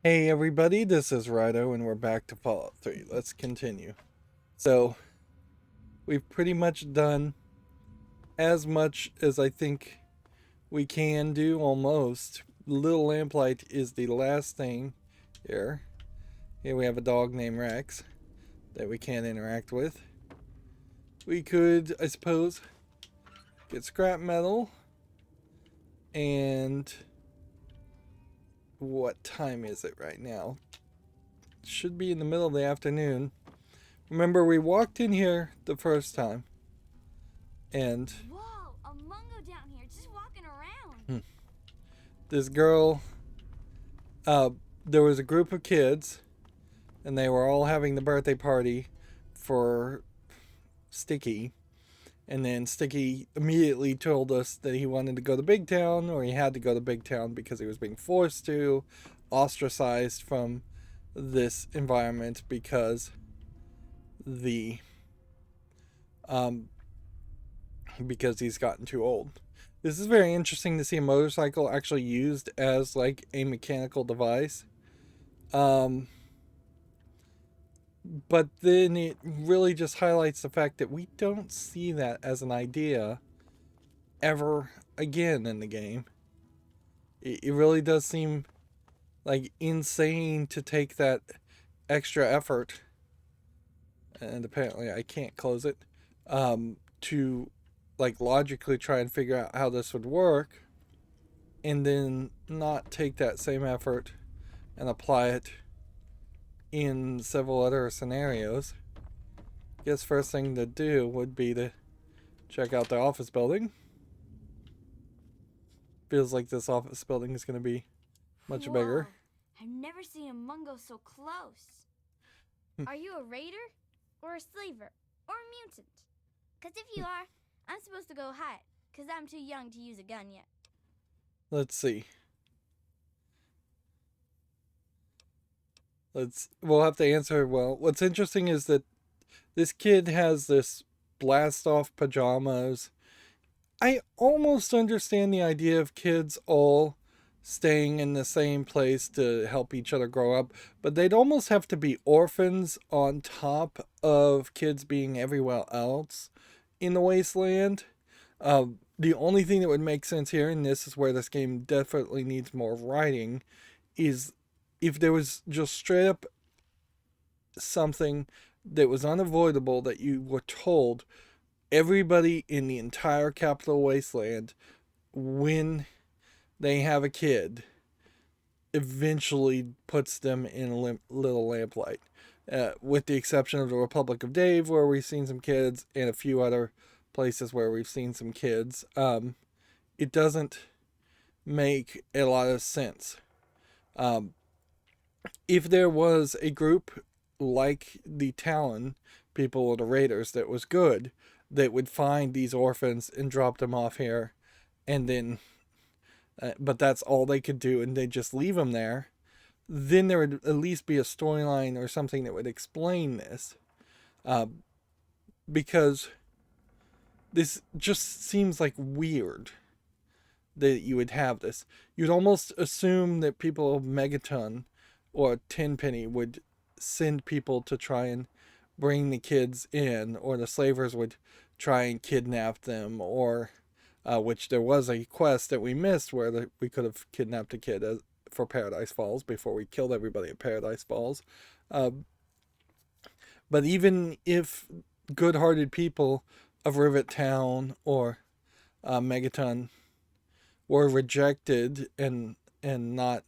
Hey everybody, this is Rydo and we're back to Fallout 3. Let's continue. So, we've pretty much done as much as I think we can do, almost. Little Lamplight is the last thing here. Here we have a dog named Rex that we can't interact with. We could, I suppose, get scrap metal and... What time is it right now? It should be in the middle of the afternoon. Remember, we walked in here the first time, and Whoa, a mungo down here just walking around. this girl, uh, there was a group of kids, and they were all having the birthday party for Sticky. And then Sticky immediately told us that he wanted to go to Big Town, or he had to go to Big Town because he was being forced to, ostracized from this environment because the because he's gotten too old. This is very interesting to see a motorcycle actually used as like a mechanical device. Um, but then it really just highlights the fact that we don't see that as an idea ever again in the game. It really does seem like insane to take that extra effort, and apparently I can't close it, to like logically try and figure out how this would work and then not take that same effort and apply it in several other scenarios. I guess first thing to do would be to check out the office building. Feels like this office building is going to be much Whoa, bigger. I've never seen a mungo so close. Are you a raider? Or a slaver? Or a mutant? Because if you are, I'm supposed to go hide. Because I'm too young to use a gun yet. Let's see. We'll have to answer. Well, what's interesting is that this kid has this blast off pajamas. I almost understand the idea of kids all staying in the same place to help each other grow up, but they'd almost have to be orphans on top of kids being everywhere else in the wasteland. The only thing that would make sense here, and this is where this game definitely needs more writing, is if there was just straight up something that was unavoidable that you were told everybody in the entire capital wasteland, when they have a kid, eventually puts them in a little lamplight. With the exception of the Republic of Dave, where we've seen some kids, and a few other places where we've seen some kids, it doesn't make a lot of sense. If there was a group like the Talon people or the Raiders that was good, that would find these orphans and drop them off here, and then, but that's all they could do, and they just leave them there, then there would at least be a storyline or something that would explain this. Because this just seems like weird that you would have this. You'd almost assume that people of Megaton or Tenpenny would send people to try and bring the kids in, or the slavers would try and kidnap them, or which there was a quest that we missed where we could have kidnapped a kid for Paradise Falls before we killed everybody at Paradise Falls. But even if good-hearted people of Rivet Town or Megaton were rejected and not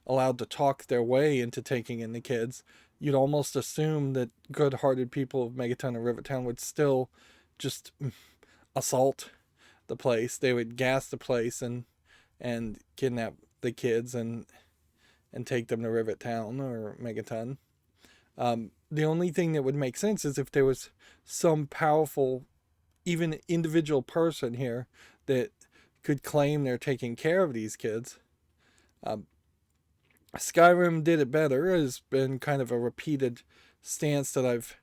allowed to talk their way into taking in the kids, you'd almost assume that good-hearted people of Megaton and Rivet Town would still just assault the place. They would gas the place and kidnap the kids and take them to Rivet Town or Megaton. The only thing that would make sense is if there was some powerful, even individual person here that could claim they're taking care of these kids. Skyrim did it better. Has been kind of a repeated stance that I've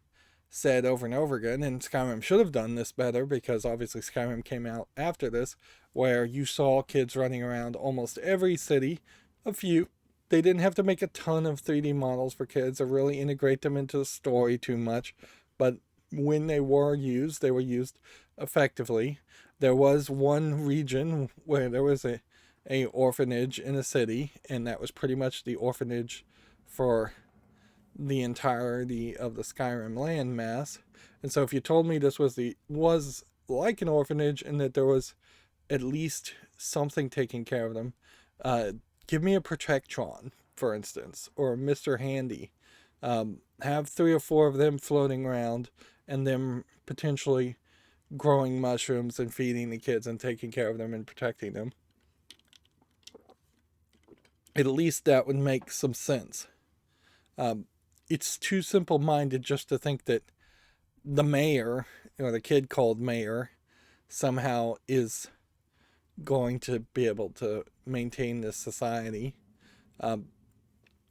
said over and over again, and Skyrim should have done this better because obviously Skyrim came out after this, where you saw kids running around almost every city, a few they didn't have to make a ton of 3D models for kids or really integrate them into the story too much, but when they were used effectively. There was one region where there was a orphanage in a city, and that was pretty much the orphanage for the entirety of the Skyrim land mass. And so if you told me this was like an orphanage and that there was at least something taking care of them, uh, give me a Protectron, for instance, or Mr. Handy. Have 3 or 4 of them floating around, and them potentially growing mushrooms and feeding the kids and taking care of them and protecting them. At least that would make some sense. It's too simple minded just to think that the mayor, or the kid called mayor, somehow is going to be able to maintain this society.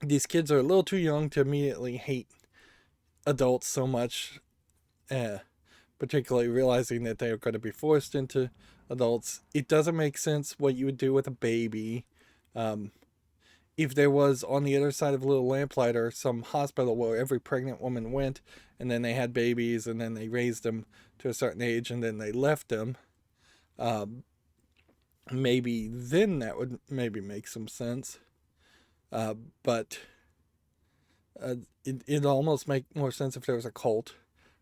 These kids are a little too young to immediately hate adults so much, particularly realizing that they are going to be forced into adults. It doesn't make sense what you would do with a baby. If there was on the other side of Little Lamplighter some hospital where every pregnant woman went and then they had babies and then they raised them to a certain age and then they left them, maybe then that would maybe make some sense. But it'd almost make more sense if there was a cult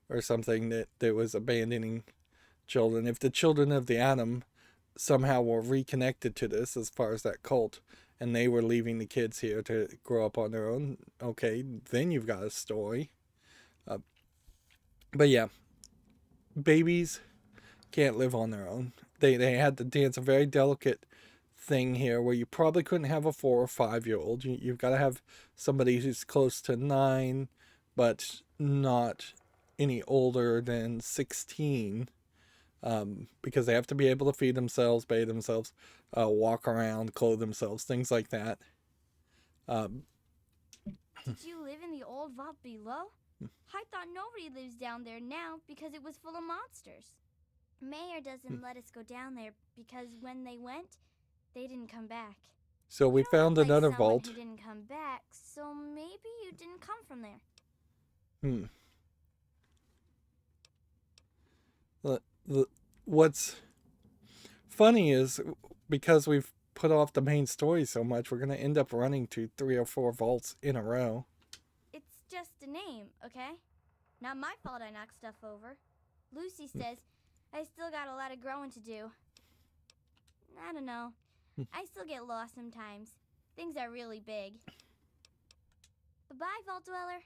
or something that was abandoning children. If the children of the atom somehow were reconnected to this as far as that cult, and they were leaving the kids here to grow up on their own, okay, then you've got a story. But yeah, babies can't live on their own. They had to dance a very delicate thing here where you probably couldn't have a 4 or 5-year-old. You've got to have somebody who's close to 9, but not any older than 16, because they have to be able to feed themselves, bathe themselves, walk around, clothe themselves, things like that. Did you live in the old vault below? I thought nobody lives down there now because it was full of monsters. Mayor doesn't let us go down there because when they went, they didn't come back. So we found another vault. Who didn't come back, so maybe you didn't come from there. What's funny is because we've put off the main story so much, we're going to end up running to 3 or 4 vaults in a row. It's just a name, okay? Not my fault I knocked stuff over. Lucy says I still got a lot of growing to do. I don't know. I still get lost sometimes. Things are really big. Bye-bye, Vault Dweller.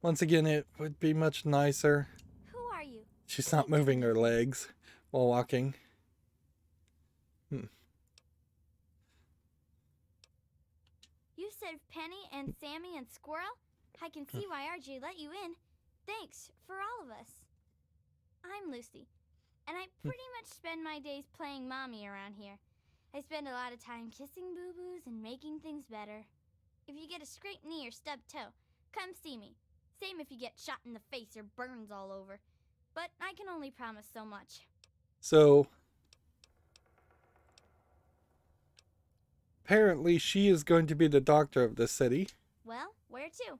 Once again, it would be much nicer. Who are you? She's not moving her legs while walking. You said Penny and Sammy and Squirrel? I can see why RJ let you in. Thanks for all of us. I'm Lucy, and I pretty much spend my days playing mommy around here. I spend a lot of time kissing boo-boos and making things better. If you get a scraped knee or stubbed toe, come see me. Same if you get shot in the face or burns all over. But I can only promise so much. So, apparently she is going to be the doctor of this city. Well, where to?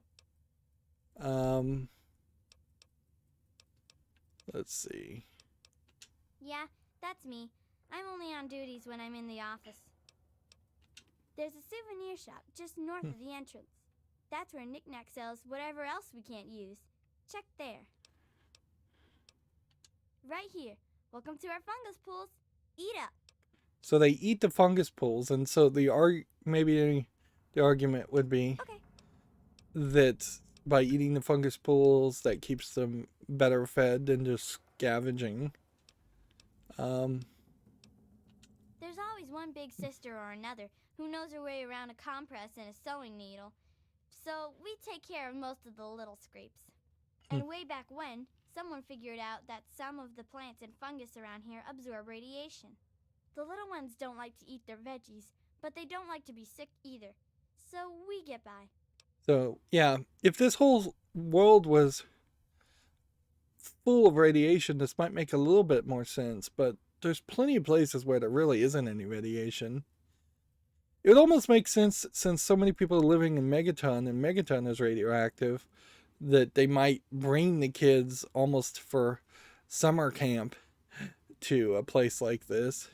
Let's see. Yeah, that's me. I'm only on duties when I'm in the office. There's a souvenir shop just north of the entrance. That's where Knick-Knack sells whatever else we can't use. Check there. Right here. Welcome to our fungus pools. Eat up. So they eat the fungus pools, and so the argument would be that by eating the fungus pools, that keeps them better fed than just scavenging. There's always one big sister or another who knows her way around a compress and a sewing needle. So we take care of most of the little scrapes. And way back when, someone figured out that some of the plants and fungus around here absorb radiation. The little ones don't like to eat their veggies, but they don't like to be sick either. So we get by. So, yeah, if this whole world was full of radiation, this might make a little bit more sense, but there's plenty of places where there really isn't any radiation. It would almost make sense since so many people are living in Megaton and Megaton is radioactive that they might bring the kids almost for summer camp to a place like this.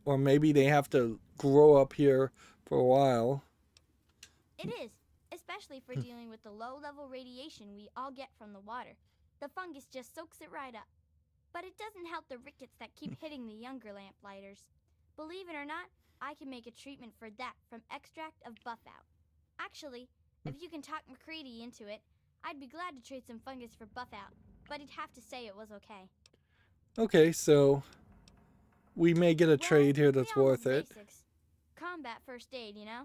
Or maybe they have to grow up here for a while. It is, especially for dealing with the low-level radiation we all get from the water. The fungus just soaks it right up. But it doesn't help the rickets that keep hitting the younger lamplighters. Believe it or not, I can make a treatment for that from extract of buffout. Actually, if you can talk McCready into it, I'd be glad to trade some fungus for buffout, but he'd have to say it was okay. Okay, so we may get a trade here that's we all worth know it. Basics. Combat first aid, you know?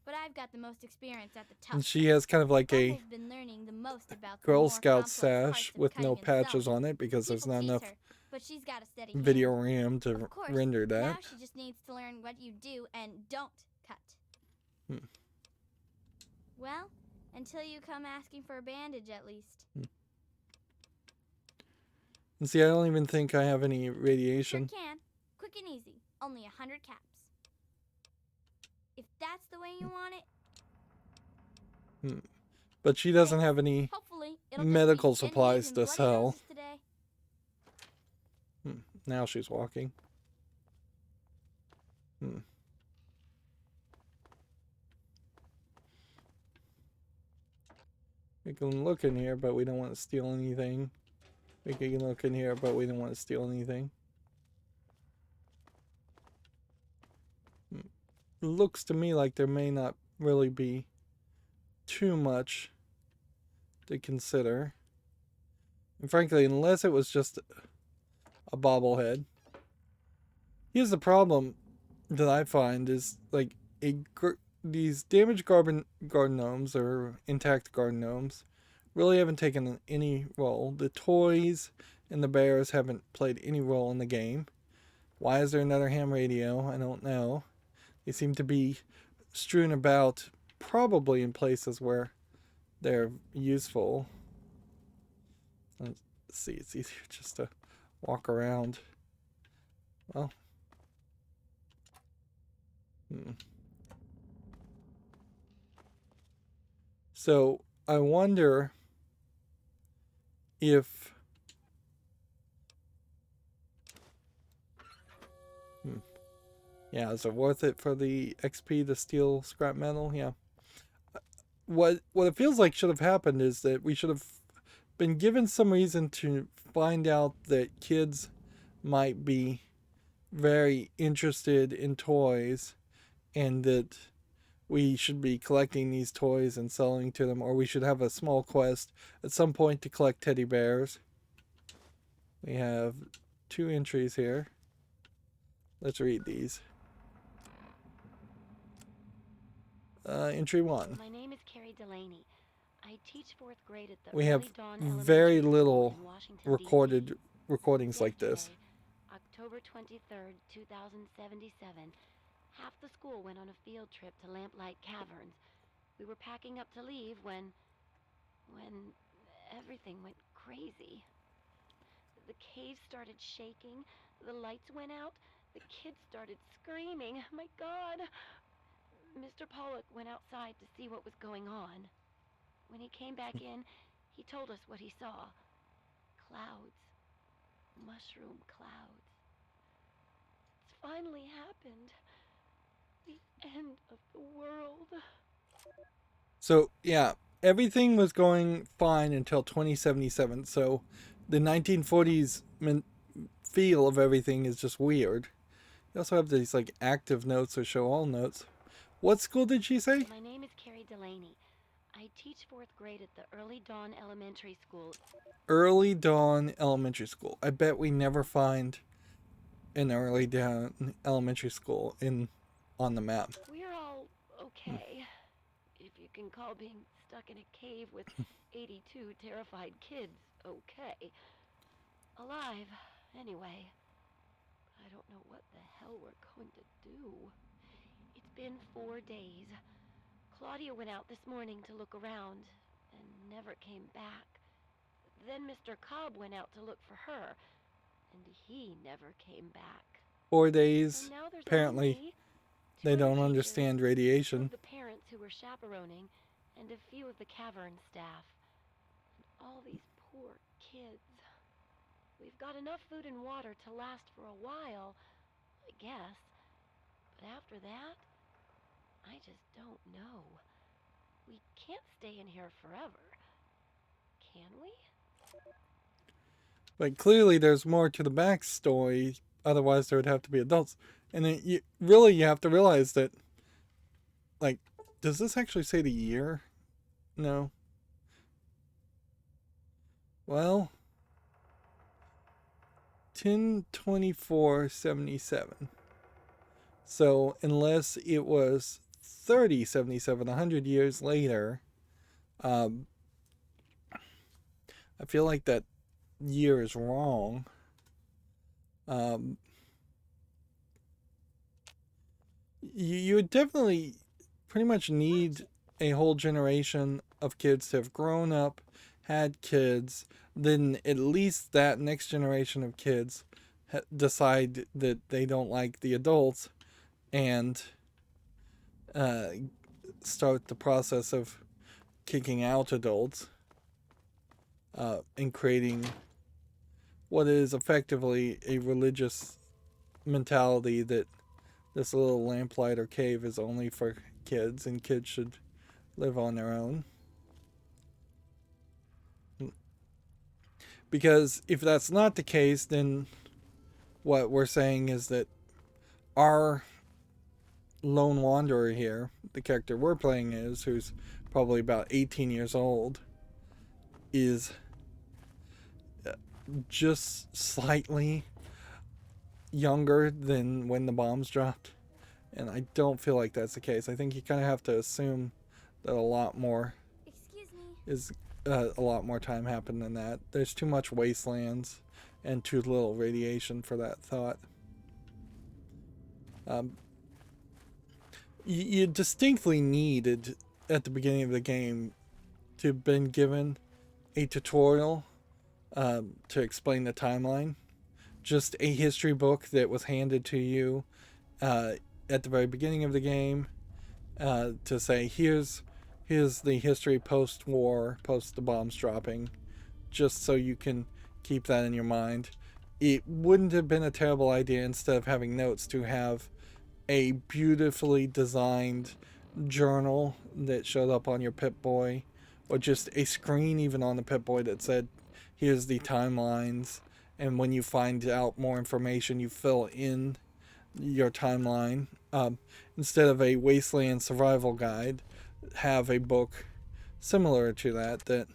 But I've got the most experience at the top. And she has kind of like a been learning the most about the Girl more Scout complex sash parts of with cutting no and patches sewing. on it because there's People not tease enough her, but she's got a steady video hand. RAM to Of course, render that. Now she just needs to learn what you do and don't cut. Well, until you come asking for a bandage at least. And see, I don't even think I have any radiation. Sure can. Quick and easy. Only 100 caps. If that's the way you want it. But she doesn't have any medical supplies to sell. Now she's walking. We can look in here, but we don't want to steal anything. We can look in here, but we don't want to steal anything. It looks to me like there may not really be too much to consider. And frankly, unless it was just a bobblehead. Here's the problem that I find is like these damaged garden gnomes or intact garden gnomes really haven't taken any role. The toys and the bears haven't played any role in the game. Why is there another ham radio? I don't know. They seem to be strewn about, probably in places where they're useful. Let's see, it's easier just to walk around. Well. So I wonder if yeah, is it worth it for the XP to steal scrap metal? Yeah. What it feels like should have happened is that we should have been given some reason to find out that kids might be very interested in toys and that we should be collecting these toys and selling to them, or we should have a small quest at some point to collect teddy bears. We have 2 entries here. Let's read these. Entry 1. My name is Carrie Delaney. I teach 4th grade at the We have Dawn very Elementary little School in Washington, D.C. recordings like this. October 23rd, 2077. Half the school went on a field trip to Lamplight Caverns. We were packing up to leave when everything went crazy. The cave started shaking, the lights went out, the kids started screaming. My God! Mr. Pollock went outside to see what was going on. When he came back in, he told us what he saw. Clouds. Mushroom clouds. It's finally happened. The end of the world. So, yeah, everything was going fine until 2077. So, the 1940s feel of everything is just weird. You also have these, like, active notes or show all notes. What school did she say? My name is Carrie Delaney. I teach 4th grade at the Early Dawn Elementary School. Early Dawn Elementary School. I bet we never find an Early Dawn Elementary School on the map. We're all okay. If you can call being stuck in a cave with 82 terrified kids okay. Alive, anyway. I don't know what the hell we're going to do. It's been 4 days. Claudia went out this morning to look around and never came back. Then Mr. Cobb went out to look for her, and he never came back. 4 days, So now there's apparently. only They Two of don't the understand teachers, two radiation. of the parents who were chaperoning, and a few of the cavern staff. All these poor kids. We've got enough food and water to last for a while, I guess. But after that, I just don't know. We can't stay in here forever. Can we? But clearly there's more to the backstory, otherwise there would have to be adults. And then you have to realize that, like, does this actually say the year? No. Well, 10/24/77. So unless it was 30/77, 100 years later, I feel like that year is wrong. You would definitely pretty much need a whole generation of kids to have grown up, had kids, then at least that next generation of kids decide that they don't like the adults and start the process of kicking out adults and creating what is effectively a religious mentality that this little lamplight or cave is only for kids and kids should live on their own. Because if that's not the case, then what we're saying is that our lone wanderer here, the character we're playing is, who's probably about 18 years old, is just slightly younger than when the bombs dropped. And I don't feel like that's the case. I think you kind of have to assume that a lot more is a lot more time happened than that. There's too much wastelands and too little radiation for that thought. You distinctly needed at the beginning of the game to have been given a tutorial to explain the timeline. Just a history book that was handed to you at the very beginning of the game to say, here's the history post-war, post the bombs dropping, just so you can keep that in your mind. It wouldn't have been a terrible idea, instead of having notes, to have a beautifully designed journal that showed up on your Pip-Boy, or just a screen even on the Pip-Boy that said, here's the timelines, and when you find out more information, you fill in your timeline. Instead of a wasteland survival guide, have a book similar to that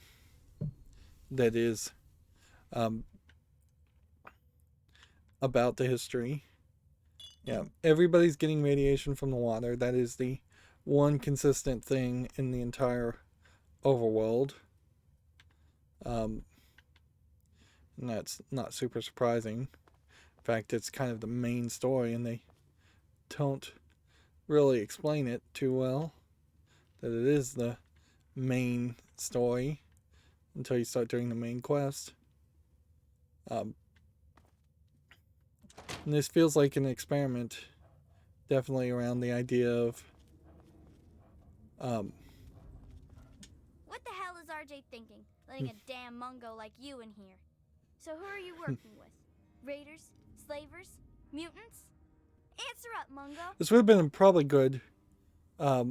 is about the history. Yeah, everybody's getting radiation from the water. That is the one consistent thing in the entire overworld. And that's not super surprising. In fact, it's kind of the main story, and they don't really explain it too well, that it is the main story until you start doing the main quest. And this feels like an experiment, definitely around the idea of What the hell is RJ thinking, letting a damn Mungo like you in here? So who are you working with? Raiders? Slavers? Mutants? Answer up, Mungo. This would have been probably good. A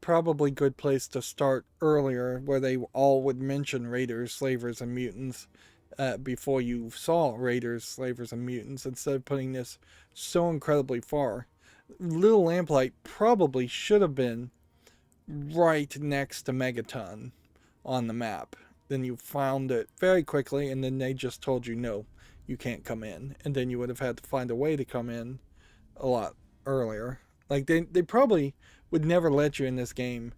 probably good place to start earlier, where they all would mention raiders, slavers, and mutants before you saw raiders, slavers, and mutants, instead of putting this so incredibly far. Little Lamplight probably should have been right next to Megaton on the map. Then you found it very quickly, and then they just told you, no, you can't come in. And then you would have had to find a way to come in a lot earlier. Like, they probably would never let you in this game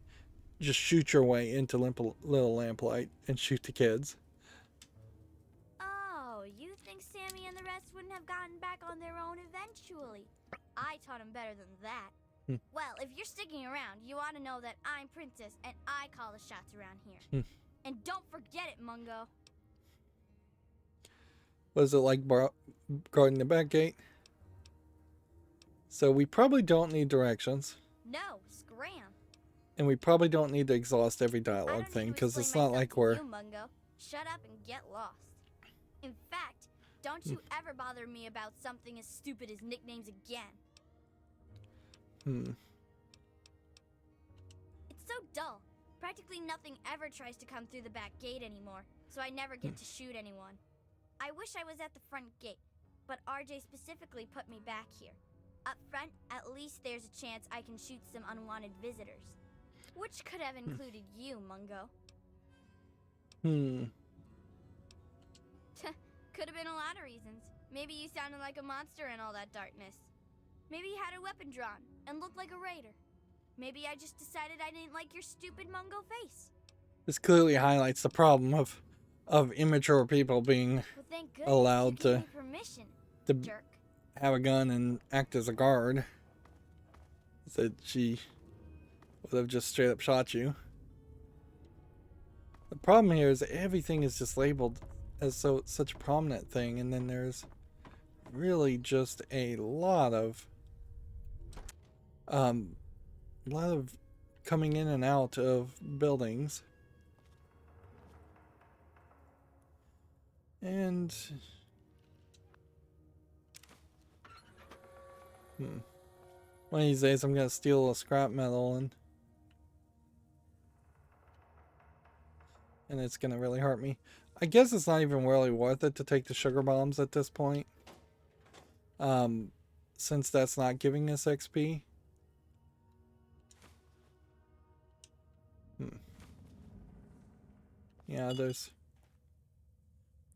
just shoot your way into Little Lamplight and shoot the kids. Oh, you think Sammy and the rest wouldn't have gotten back on their own eventually? I taught them better than that. Well, if you're sticking around, you ought to know that I'm Princess and I call the shots around here. And don't forget it, Mungo. Was it like guarding the back gate? So we probably don't need directions. No, scram. And we probably don't need to exhaust every I dialogue don't thing, need to because explain it's not myself like to we're... you, Mungo. Shut up and get lost. In fact, don't you ever bother me about something as stupid as nicknames again. It's so dull. Practically nothing ever tries to come through the back gate anymore, so I never get to shoot anyone. I wish I was at the front gate, but RJ specifically put me back here. Up front, at least there's a chance I can shoot some unwanted visitors. Which could have included you, Mungo. Could have been a lot of reasons. Maybe you sounded like a monster in all that darkness. Maybe you had a weapon drawn and looked like a raider. Maybe I just decided I didn't like your stupid Mungo face. This clearly highlights the problem of immature people being Well, thank goodness allowed you gave me permission, to jerk. have a gun and act as a guard. Said she would have just straight up shot you. The problem here is that everything is just labeled as such a prominent thing, and then there's really just a lot of coming in and out of buildings. And one of these days I'm gonna steal a scrap metal and it's gonna really hurt me. I guess it's not even really worth it to take the sugar bombs at this point. Since that's not giving us XP. Yeah, there's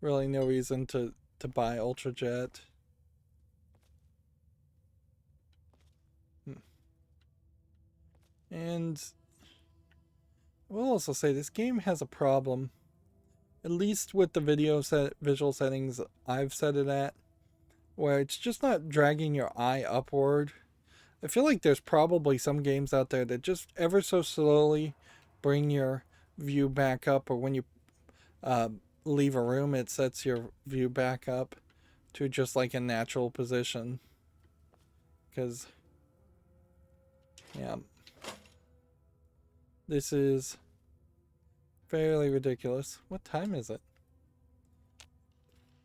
really no reason to buy Ultra Jet. And I will also say this game has a problem, at least with the visual settings I've set it at, where it's just not dragging your eye upward. I feel like there's probably some games out there that just ever so slowly bring your view back up, or when you leave a room it sets your view back up to just like a natural position. Because yeah, this is fairly ridiculous. What time is it?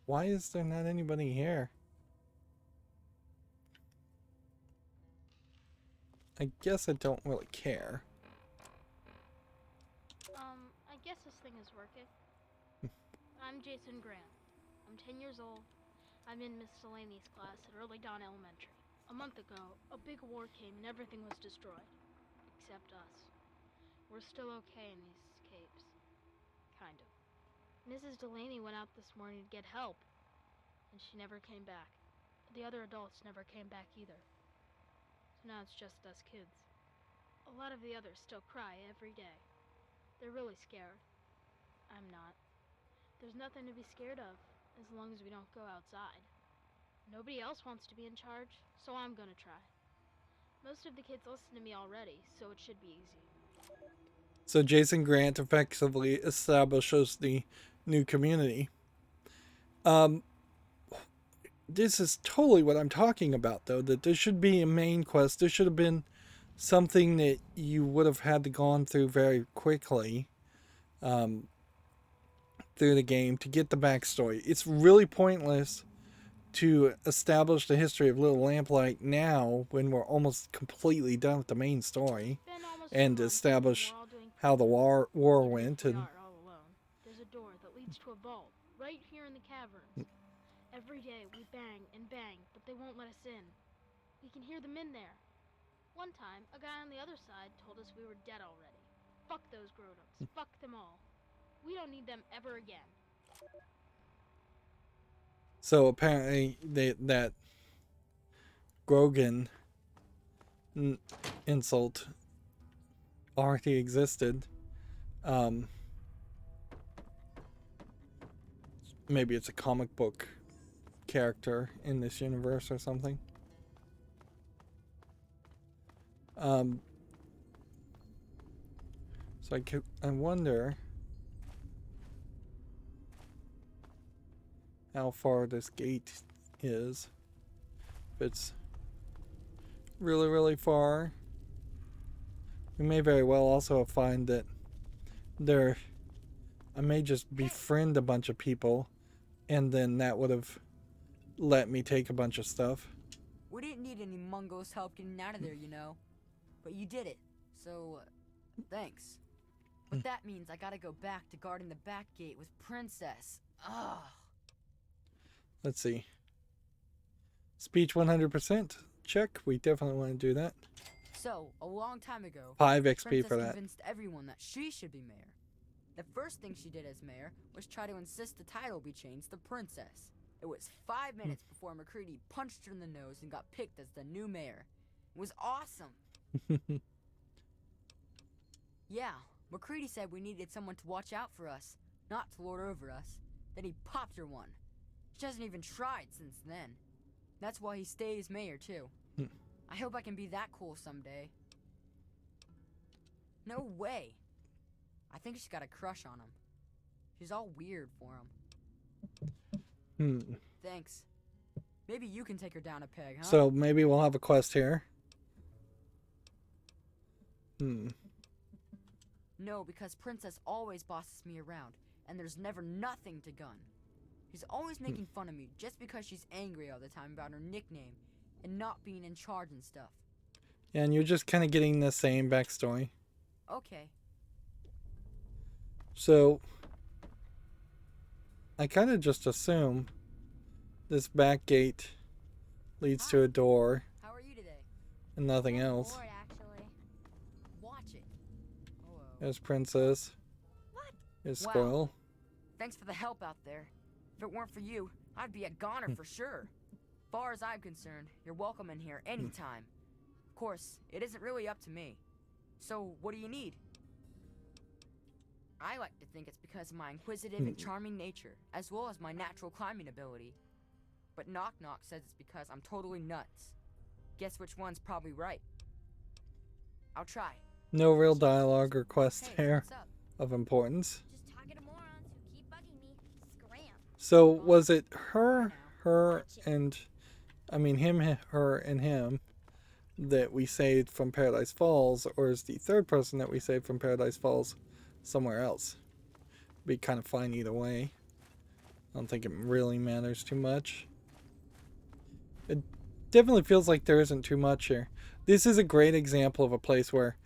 Why is there not anybody here? I guess I don't really care. I guess this thing is working. I'm Jason Grant. I'm 10 years old. I'm in Miss Delaney's class at Early Dawn Elementary. A month ago, a big war came and everything was destroyed. Except us. We're still okay in these caves. Kind of. Mrs. Delaney went out this morning to get help, and she never came back. The other adults never came back either. So now it's just us kids. A lot of the others still cry every day. They're really scared. I'm not. There's nothing to be scared of, as long as we don't go outside. Nobody else wants to be in charge, so I'm gonna try. Most of the kids listen to me already, so it should be easy. So Jason Grant effectively establishes the new community. This is totally what I'm talking about, though, that this should be a main quest. This should have been something that you would have had to gone through very quickly through the game to get the backstory. It's really pointless to establish the history of Little Lamplight now when we're almost completely done with the main story and establish how the war went. And there's a door that leads to a vault right here in the caverns. Every day we bang and bang, but they won't let us in. We can hear them in there. One time, a guy on the other side told us we were dead already. Fuck those grown-ups. Fuck them all. We don't need them ever again. So apparently that Grogan insult already existed. Maybe it's a comic book character in this universe or something. So I wonder how far this gate is. If it's really, really far. We may very well also find that I may just befriend a bunch of people, and then that would have let me take a bunch of stuff. We didn't need any Mungo's help getting out of there, you know. But you did it, so thanks. But that means I gotta go back to guarding the back gate with Princess. Ugh. Let's see. Speech 100%. Check. We definitely want to do that. So, a long time ago, 5 XP Princess for that. convinced everyone that she should be mayor. The first thing she did as mayor was try to insist the title be changed to Princess. It was 5 minutes before McCready punched her in the nose and got picked as the new mayor. It was awesome. Yeah, McCready said we needed someone to watch out for us, not to lord over us. Then he popped her one. She hasn't even tried since then. That's why he stays mayor, too. I hope I can be that cool someday. No way. I think she's got a crush on him. She's all weird for him. Thanks. Maybe you can take her down a peg, huh? So maybe we'll have a quest here. No, because Princess always bosses me around, and there's never nothing to gun. She's always making fun of me just because she's angry all the time about her nickname and not being in charge and stuff. Yeah, and you're just kind of getting the same backstory. Okay. So I kind of just assume this back gate leads to a door How are you today? and nothing else. Bored, actually. Watch it. Hello. There's Princess. What? There's Wow. Squirrel. Thanks for the help out there. If it weren't for you, I'd be a goner for sure. Far as I'm concerned, you're welcome in here anytime. Of course, it isn't really up to me. So, what do you need? I like to think it's because of my inquisitive and charming nature, as well as my natural climbing ability. But Knock Knock says it's because I'm totally nuts. Guess which one's probably right. I'll try. No real dialogue or quest Hey, here what's up? of importance. Just talking to morons who keep bugging me. Scram. So was it her, and I mean him, her, and him that we saved from Paradise Falls, or is the third person that we saved from Paradise Falls somewhere else? Be kind of fine either way. I don't think it really matters too much. It definitely feels like there isn't too much here. This is a great example of a place where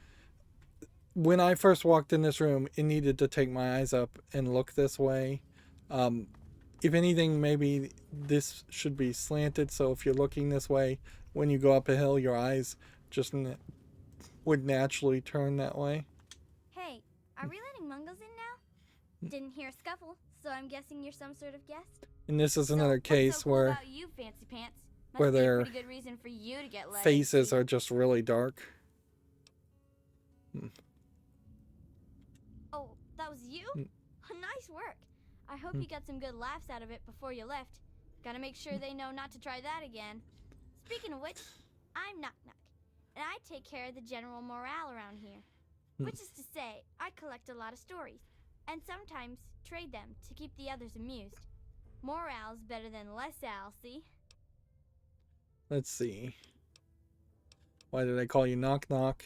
when I first walked in this room, it needed to take my eyes up and look this way. If anything, maybe this should be slanted, so if you're looking this way, when you go up a hill, your eyes just would naturally turn that way. Hey, are we letting Mungos in now? Didn't hear a scuffle, so I'm guessing you're some sort of guest? And this is So, another what's case so cool where about you, fancy pants? Must where be a their pretty good reason for you to get let in, faces see? are just really dark. Oh, that was you? Nice work. I hope you got some good laughs out of it before you left. Gotta make sure they know not to try that again. Speaking of which, I'm Knock Knock, and I take care of the general morale around here. Which is to say, I collect a lot of stories, and sometimes trade them to keep the others amused. Morale's better than less al, see? Let's see. Why did I call you Knock Knock?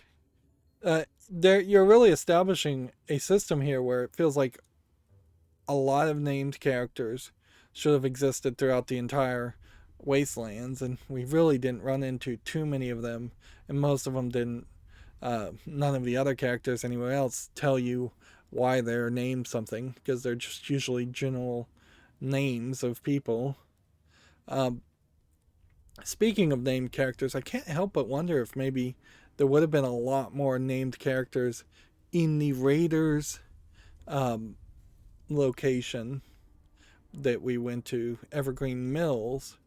You're really establishing a system here where it feels like a lot of named characters should have existed throughout the entire Wastelands, and we really didn't run into too many of them, and most of them didn't. None of the other characters anywhere else tell you why they're named something, because they're just usually general names of people. Speaking of named characters, I can't help but wonder if maybe there would have been a lot more named characters in the Raiders location that we went to, Evergreen Mills.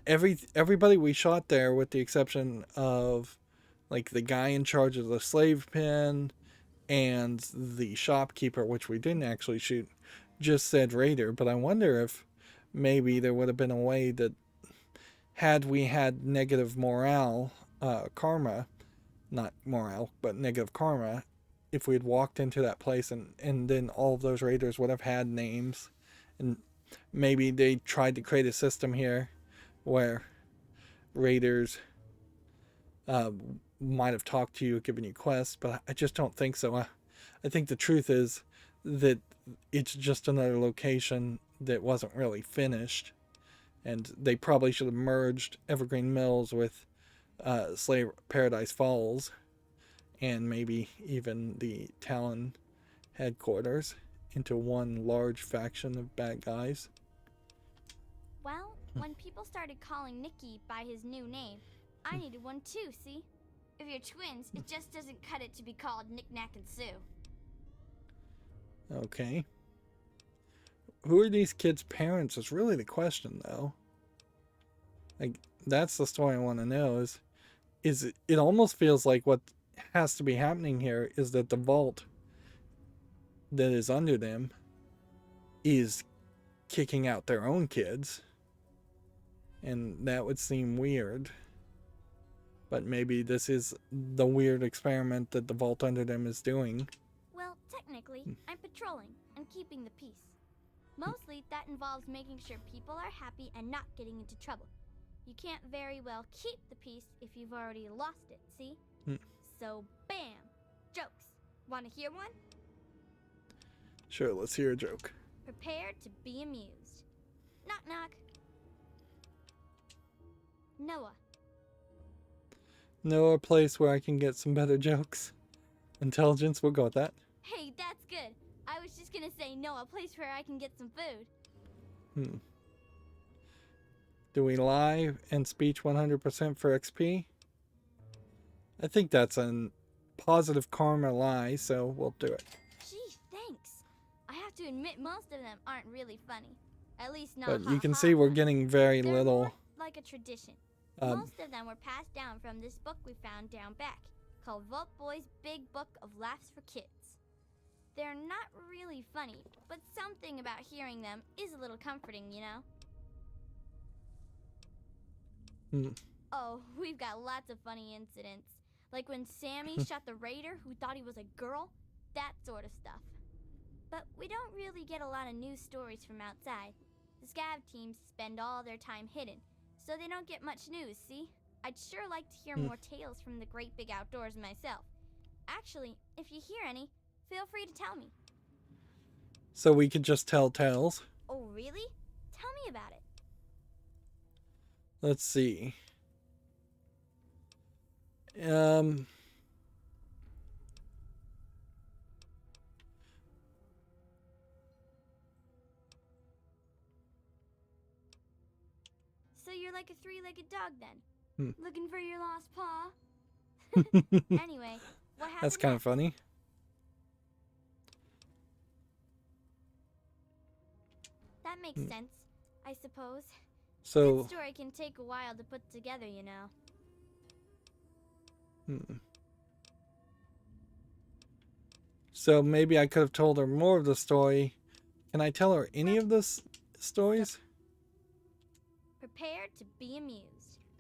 Everybody we shot there, with the exception of like the guy in charge of the slave pen and the shopkeeper, which we didn't actually shoot, just said Raider. But I wonder if maybe there would have been a way that, had we had negative morale, karma, not morale, but negative karma, if we had walked into that place and then all of those raiders would have had names, and maybe they tried to create a system here where raiders uh, might have talked to you, given you quests, but I just don't think so. I think the truth is that it's just another location that wasn't really finished, and they probably should have merged Evergreen Mills with Slave Paradise Falls, and maybe even the Talon headquarters into one large faction of bad guys. Well, when people started calling Nicky by his new name, I needed one too, see? If you're twins, it just doesn't cut it to be called Nick, Nack, and Sue. Okay. Who are these kids' parents is really the question, though. Like, that's the story I want to know. Is it almost feels like what has to be happening here is that the vault that is under them is kicking out their own kids, and that would seem weird. But maybe this is the weird experiment that the vault under them is doing. Well, technically, I'm patrolling and keeping the peace. Mostly, that involves making sure people are happy and not getting into trouble. You can't very well keep the peace if you've already lost it, see? So, bam! Jokes. Want to hear one? Sure, let's hear a joke. Prepare to be amused. Knock, knock. Noah. Know a place where I can get some better jokes? Intelligence, we'll go with that. Hey, that's good. I was just gonna say no, a place where I can get some food. Do we lie and speech 100% for XP? I think that's a positive karma lie, so we'll do it. Gee, thanks. I have to admit most of them aren't really funny. At least not But you can see we're getting very They're little. more like a tradition. Most of them were passed down from this book we found down back, called Vault Boy's Big Book of Laughs for Kids. They're not really funny, but something about hearing them is a little comforting, you know? Oh, we've got lots of funny incidents. Like when Sammy shot the raider who thought he was a girl, that sort of stuff. But we don't really get a lot of news stories from outside. The scav teams spend all their time hidden, so they don't get much news, see? I'd sure like to hear more tales from the great big outdoors myself. Actually, if you hear any, feel free to tell me. So we could just tell tales. Oh, really? Tell me about it. Let's see. So you're like a three-legged dog then? Looking for your lost paw? Anyway, what happened? That's kind of funny. That makes sense, I suppose. So, Good story can take a while to put together, you know. So maybe I could have told her more of the story. Can I tell her any of the stories? Prepare to be amused.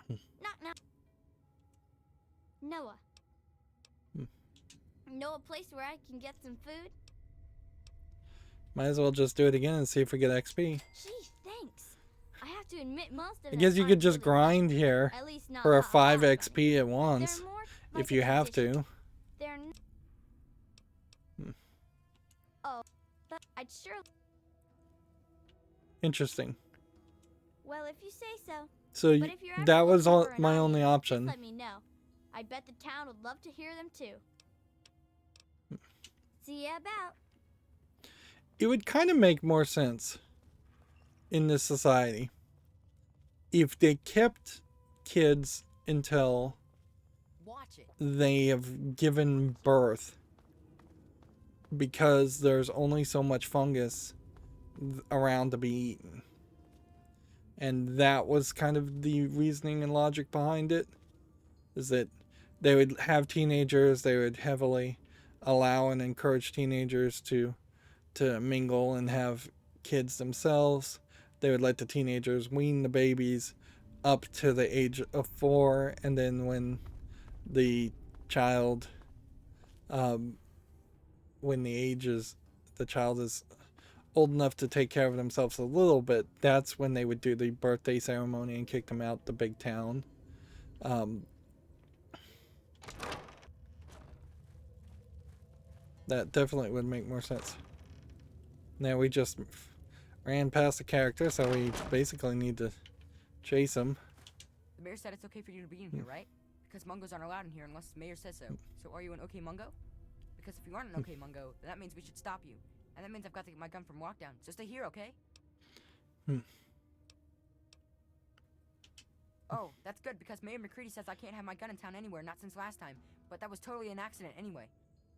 Knock, knock. Noah. Know a place where I can get some food? Might as well just do it again and see if we get XP. Gee, thanks. I have to admit most of I them guess you aren't could just really grind funny. here At least not for a hot 5 funny. XP at once, They're more like if a you have tradition. to. They're Oh, but I'd sure. Interesting. Well, if you say so. So But if you're ever that was looking for an my only audience, option. Just let me know. I bet the town would love to hear them too. See ya about. It would kind of make more sense in this society if they kept kids until Watch it. they have given birth, because there's only so much fungus around to be eaten. And that was kind of the reasoning and logic behind it, is that they would have teenagers, they would heavily allow and encourage teenagers to mingle and have kids themselves. They would let the teenagers wean the babies up to the age of 4, and then when the child the child is old enough to take care of themselves a little bit, that's when they would do the birthday ceremony and kick them out the big town. That definitely would make more sense. Now we just ran past the character, so we basically need to chase him. The mayor said it's okay for you to be in here, right? Because Mungos aren't allowed in here unless the mayor says so. So are you an okay Mungo? Because if you aren't an okay Mungo, then that means we should stop you. And that means I've got to get my gun from lockdown. So stay here, okay? Oh, that's good, because Mayor McCready says I can't have my gun in town anywhere, not since last time. But that was totally an accident anyway.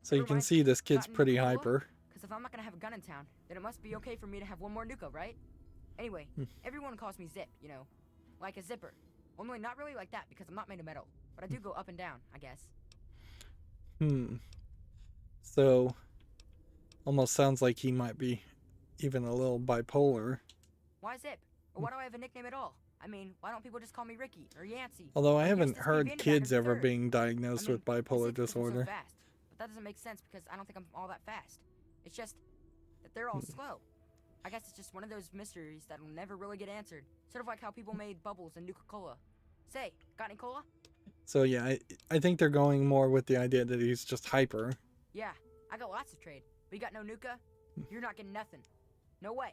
So you can see this kid's pretty hyper. Because if I'm not going to have a gun in town, then it must be okay for me to have one more Nuka, right? Anyway, everyone calls me Zip, you know. Like a zipper. Only not really like that, because I'm not made of metal. But I do go up and down, I guess. So, almost sounds like he might be even a little bipolar. Why Zip? Or why do I have a nickname at all? I mean, why don't people just call me Ricky or Yancey? Although I Or haven't here's this heard baby kids back in ever third. being diagnosed with I bipolar say because I'm so disorder. fast, but that doesn't make sense because I don't think I'm all that fast. It's just that they're all slow. I guess it's just one of those mysteries that will never really get answered. Sort of like how people made bubbles and Nuka-Cola. Say, got any cola? So yeah, I think they're going more with the idea that he's just hyper. Yeah, I got lots of trade. But you got no Nuka? You're not getting nothing. No way.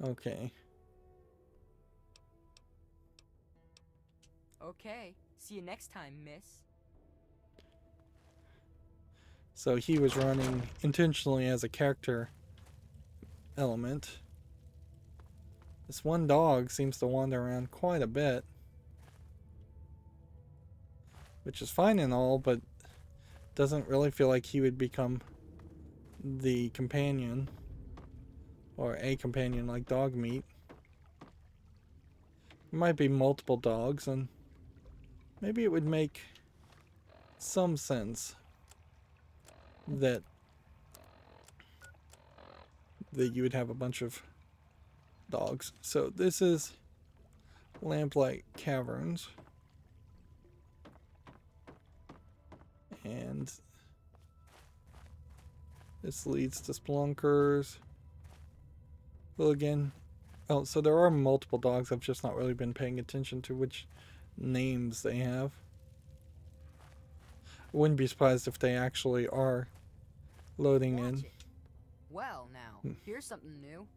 Okay. Okay. See you next time, miss. So he was running intentionally as a character element. This one dog seems to wander around quite a bit, which is fine and all, but doesn't really feel like he would become the companion or a companion like dog meat. There might be multiple dogs, and maybe it would make some sense that you would have a bunch of dogs. So this is Lamplight Caverns, and this leads to Splunkers. Well, again, oh, so there are multiple dogs. I've just not really been paying attention to which names they have. I wouldn't be surprised if they actually are loading Watch in. it. Well, now, here's something new.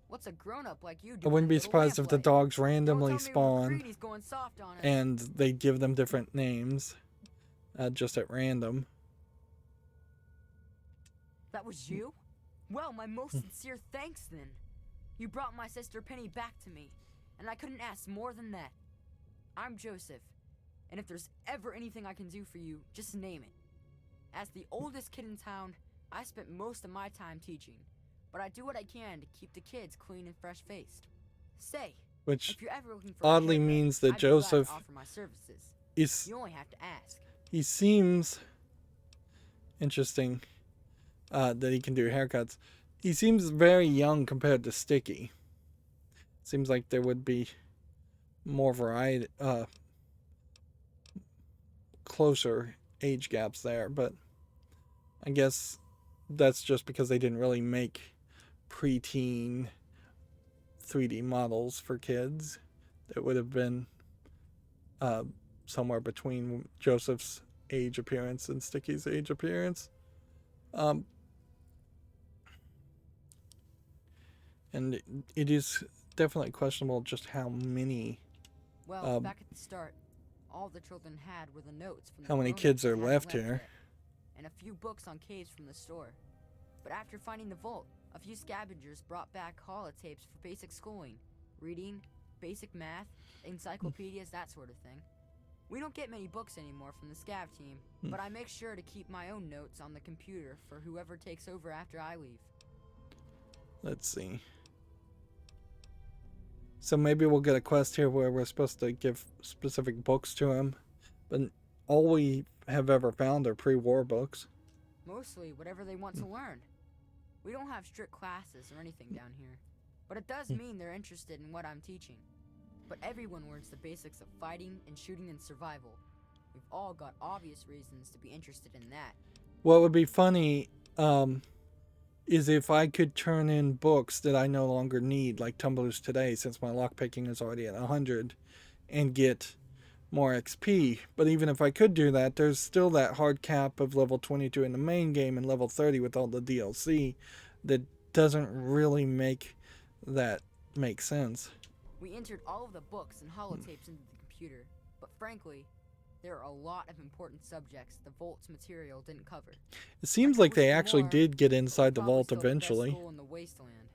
What's a grown-up like you I doing? wouldn't be little surprised if the lamplight? dogs Don't randomly tell me spawn McCready's going soft on us. and they give them different names just at random. That was you? Well, my most sincere thanks then. You brought my sister Penny back to me, and I couldn't ask more than that. I'm Joseph, and if there's ever anything I can do for you, just name it. As the oldest kid in town, I spent most of my time teaching, but I do what I can to keep the kids clean and fresh-faced. Say, Which if you're ever looking for a oddly haircut, means that I'd be glad to Joseph offer my services. is, You only have to ask. he seems interesting that he can do haircuts. He seems very young compared to Sticky. Seems like there would be more variety, closer age gaps there, but I guess that's just because they didn't really make preteen 3D models for kids. That would have been somewhere between Joseph's age appearance and Sticky's age appearance. And it is definitely questionable just how many, Well, back at the start, all the children had were the notes from the how many grown-ups kids that are hadn't left here. yet, and a few books on caves from the store. But after finding the vault, a few scavengers brought back holotapes for basic schooling, reading, basic math, encyclopedias, that sort of thing. We don't get many books anymore from the scav team, but I make sure to keep my own notes on the computer for whoever takes over after I leave. Let's see. So maybe we'll get a quest here where we're supposed to give specific books to him, but all we have ever found are pre-war books. Mostly whatever they want to learn. We don't have strict classes or anything down here, but it does mean they're interested in what I'm teaching. But everyone learns the basics of fighting and shooting and survival. We've all got obvious reasons to be interested in that. What would be funny is if I could turn in books that I no longer need, like Tumblers Today, since my lockpicking is already at 100, and get more XP. But even if I could do that, there's still that hard cap of level 22 in the main game and level 30 with all the DLC that doesn't really make that make sense. We entered all of the books and holotapes into the computer, but frankly, there are a lot of important subjects the vault's material didn't cover. It seems like they actually did get inside the vault Probably still eventually. The best school in the wasteland.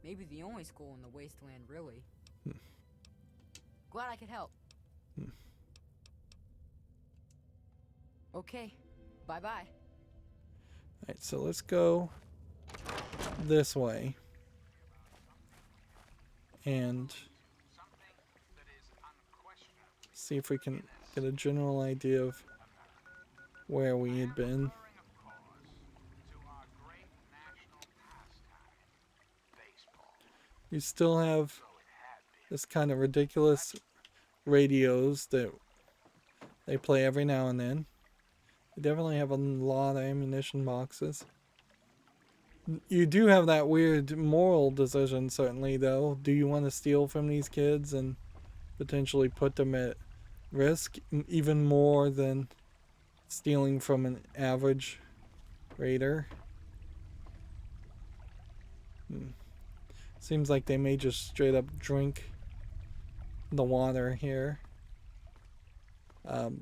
Maybe the only school in the wasteland, really. Glad I could help. Okay, bye-bye. Alright, so let's go this way. And see if we can get a general idea of where we had been. You still have this kind of ridiculous radios that they play every now and then. You definitely have a lot of ammunition boxes. You do have that weird moral decision, certainly, though. Do you want to steal from these kids and potentially put them at risk even more than stealing from an average raider? Seems like they may just straight up drink the water here. Right,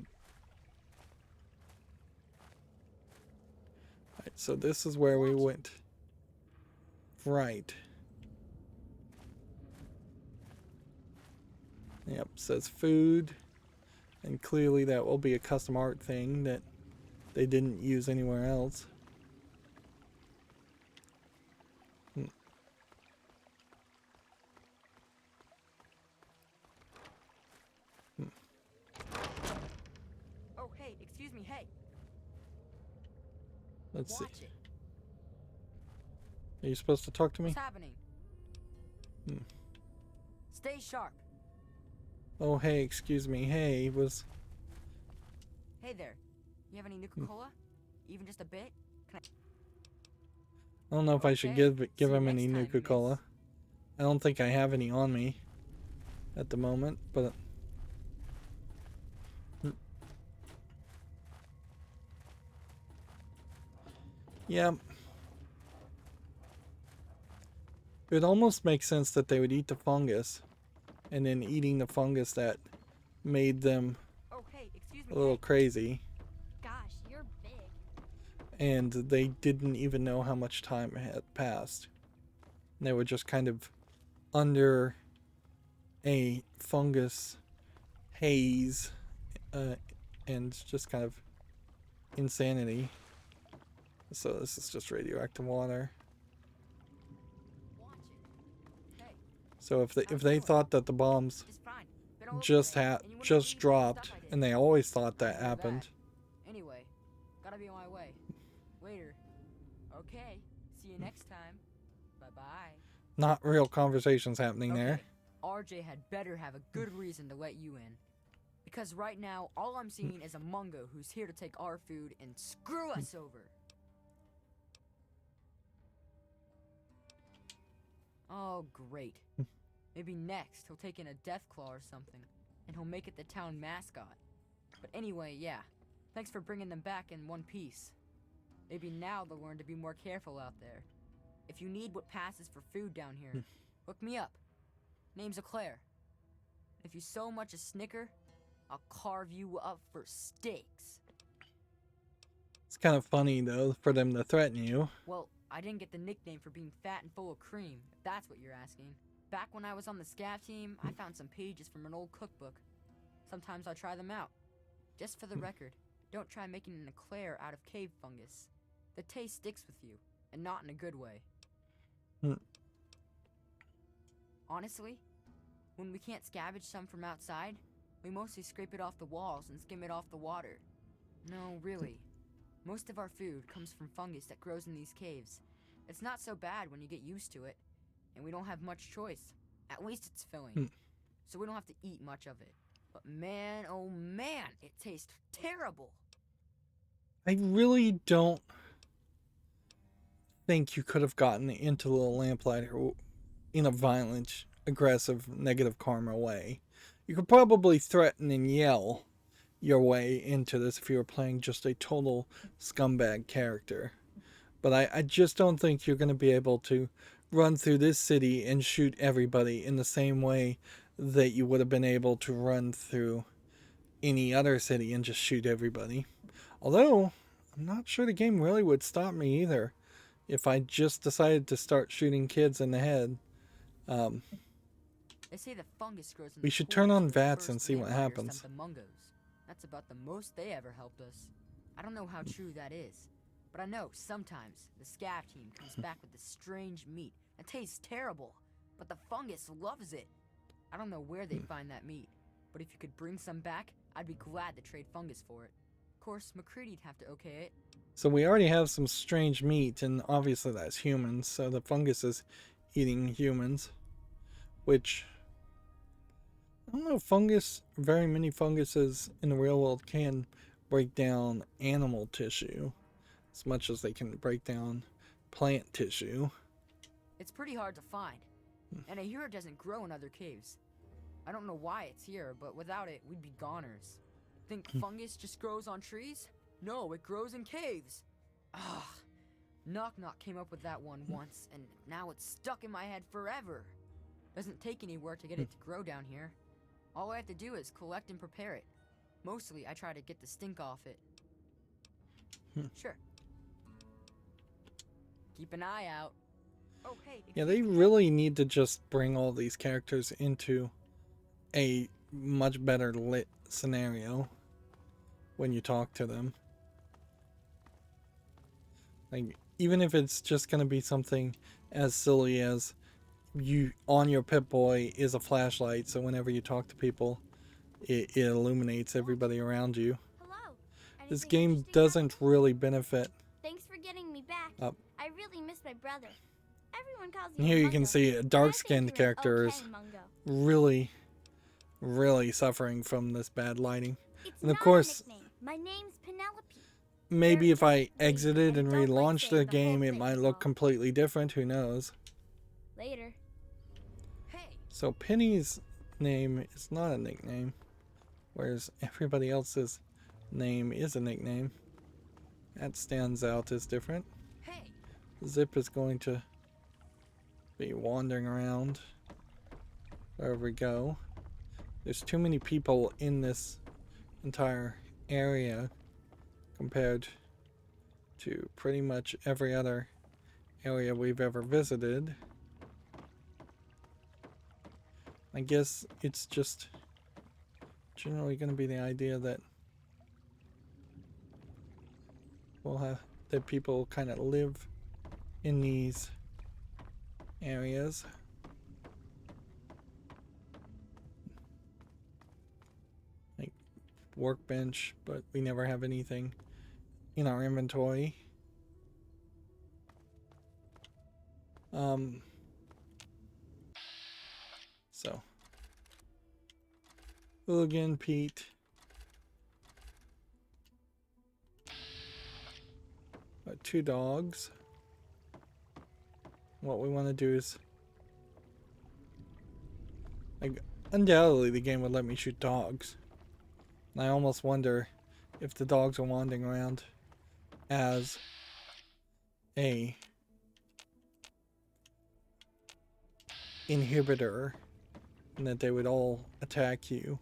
so this is where we went. Right. Yep, says food. And clearly that will be a custom art thing that they didn't use anywhere else. Oh, hey, excuse me, hey. Let's see. Watch it. Are you supposed to talk to me? What's happening? Stay sharp. Oh, hey, excuse me. Hey, was... Hey there. You have any Nuka-Cola? Even just a bit? I don't know if I should Okay, give see you him any next time, Nuka-Cola. miss. I don't think I have any on me at the moment, but... Yeah. It would almost make sense that they would eat the fungus, and then eating the fungus that made them Oh, hey, excuse me. a little crazy, Gosh, you're big. and they didn't even know how much time had passed. They were just kind of under a fungus haze, and just kind of insanity. So this is just radioactive water. Watch it. Hey, So if they thought that the bombs it's fine. Been all over just today, and you wouldn't just believe the dropped, stuff I did. and they always thought that I know happened. that. Anyway, gotta be on my way. Later. Okay, see you next time. Bye-bye. Not real conversations happening there. Okay, RJ had better have a good reason to let you in. Because right now, all I'm seeing is a Mungo who's here to take our food and screw us over. Oh, great. Maybe next he'll take in a death claw or something, and he'll make it the town mascot. But anyway, yeah. Thanks for bringing them back in one piece. Maybe now they'll learn to be more careful out there. If you need what passes for food down here, look me up. Name's Eclair. If you so much as snicker, I'll carve you up for steaks. It's kind of funny though for them to threaten you. Well, I didn't get the nickname for being fat and full of cream, if that's what you're asking. Back when I was on the scav team, I found some pages from an old cookbook. Sometimes I try them out. Just for the record, don't try making an eclair out of cave fungus. The taste sticks with you, and not in a good way. Honestly, when we can't scavenge some from outside, we mostly scrape it off the walls and skim it off the water. No, really. Most of our food comes from fungus that grows in these caves. It's not so bad when you get used to it, and we don't have much choice. At least it's filling, so we don't have to eat much of it. But man, oh man, it tastes terrible. I really don't think you could have gotten into the Lamplighter in a violent, aggressive, negative karma way. You could probably threaten and yell your way into this if you were playing just a total scumbag character. But I just don't think you're going to be able to run through this city and shoot everybody in the same way that you would have been able to run through any other city and just shoot everybody. Although, I'm not sure the game really would stop me either if I just decided to start shooting kids in the head. They say the fungus grows in We the should turn pores on where the VATS first and see what vampires happens. sent the Mungos. That's about the most they ever helped us. I don't know how true that is, but I know sometimes the scav team comes back with this strange meat that tastes terrible, but the fungus loves it. I don't know where they find that meat, but if you could bring some back, I'd be glad to trade fungus for it. Of course, McCready'd have to okay it. So we already have some strange meat, and obviously that's humans, so the fungus is eating humans. Which, I don't know if very many funguses in the real world can break down animal tissue as much as they can break down plant tissue. It's pretty hard to find, and I hear it doesn't grow in other caves. I don't know why it's here, but without it, we'd be goners. Think fungus just grows on trees? No, it grows in caves. Ugh. Knock Knock came up with that one once, and now it's stuck in my head forever. Doesn't take any work to get it to grow down here. All I have to do is collect and prepare it. Mostly, I try to get the stink off it. Sure. Keep an eye out. Oh, hey. Yeah, they really need to just bring all these characters into a much better lit scenario when you talk to them. Like, even if it's just going to be something as silly as you on your Pip-Boy is a flashlight, so whenever you talk to people, it illuminates everybody around you. Hello. This Anything game interesting doesn't happen? really benefit. Thanks for getting me back. Up. I really miss my brother. Everyone calls And you here a you can Mungo, see a but I think dark-skinned you're an character is okay Mungo. really suffering from this bad lighting. It's And of not course, a nickname. My name's Penelope. maybe They're if I just exited lazy and and don't like relaunched saying the the game, whole it thing might is look wrong. completely different. Who knows? Later. Hey. So Penny's name is not a nickname, whereas everybody else's name is a nickname. That stands out as different. Hey. Zip is going to be wandering around wherever we go. There's too many people in this entire area compared to pretty much every other area we've ever visited. I guess it's just generally going to be the idea that we'll have that people kind of live in these areas. Like workbench, but we never have anything in our inventory. So Hooligan, Pete. Got 2 dogs. What we want to do is, like, undoubtedly the game would let me shoot dogs. And I almost wonder if the dogs are wandering around as a inhibitor, and that they would all attack you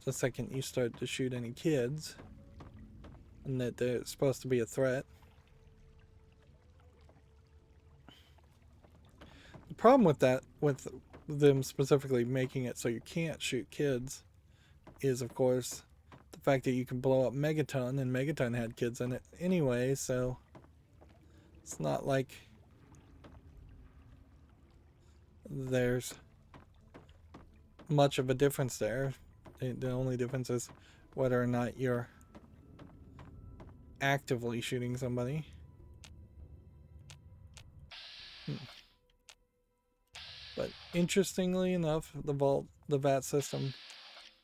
the second you start to shoot any kids, and that they're supposed to be a threat. The problem with that, with them specifically making it so you can't shoot kids, is of course the fact that you can blow up Megaton, and Megaton had kids in it anyway, so it's not like there's much of a difference there. The only difference is whether or not you're actively shooting somebody. But interestingly enough, the VAT system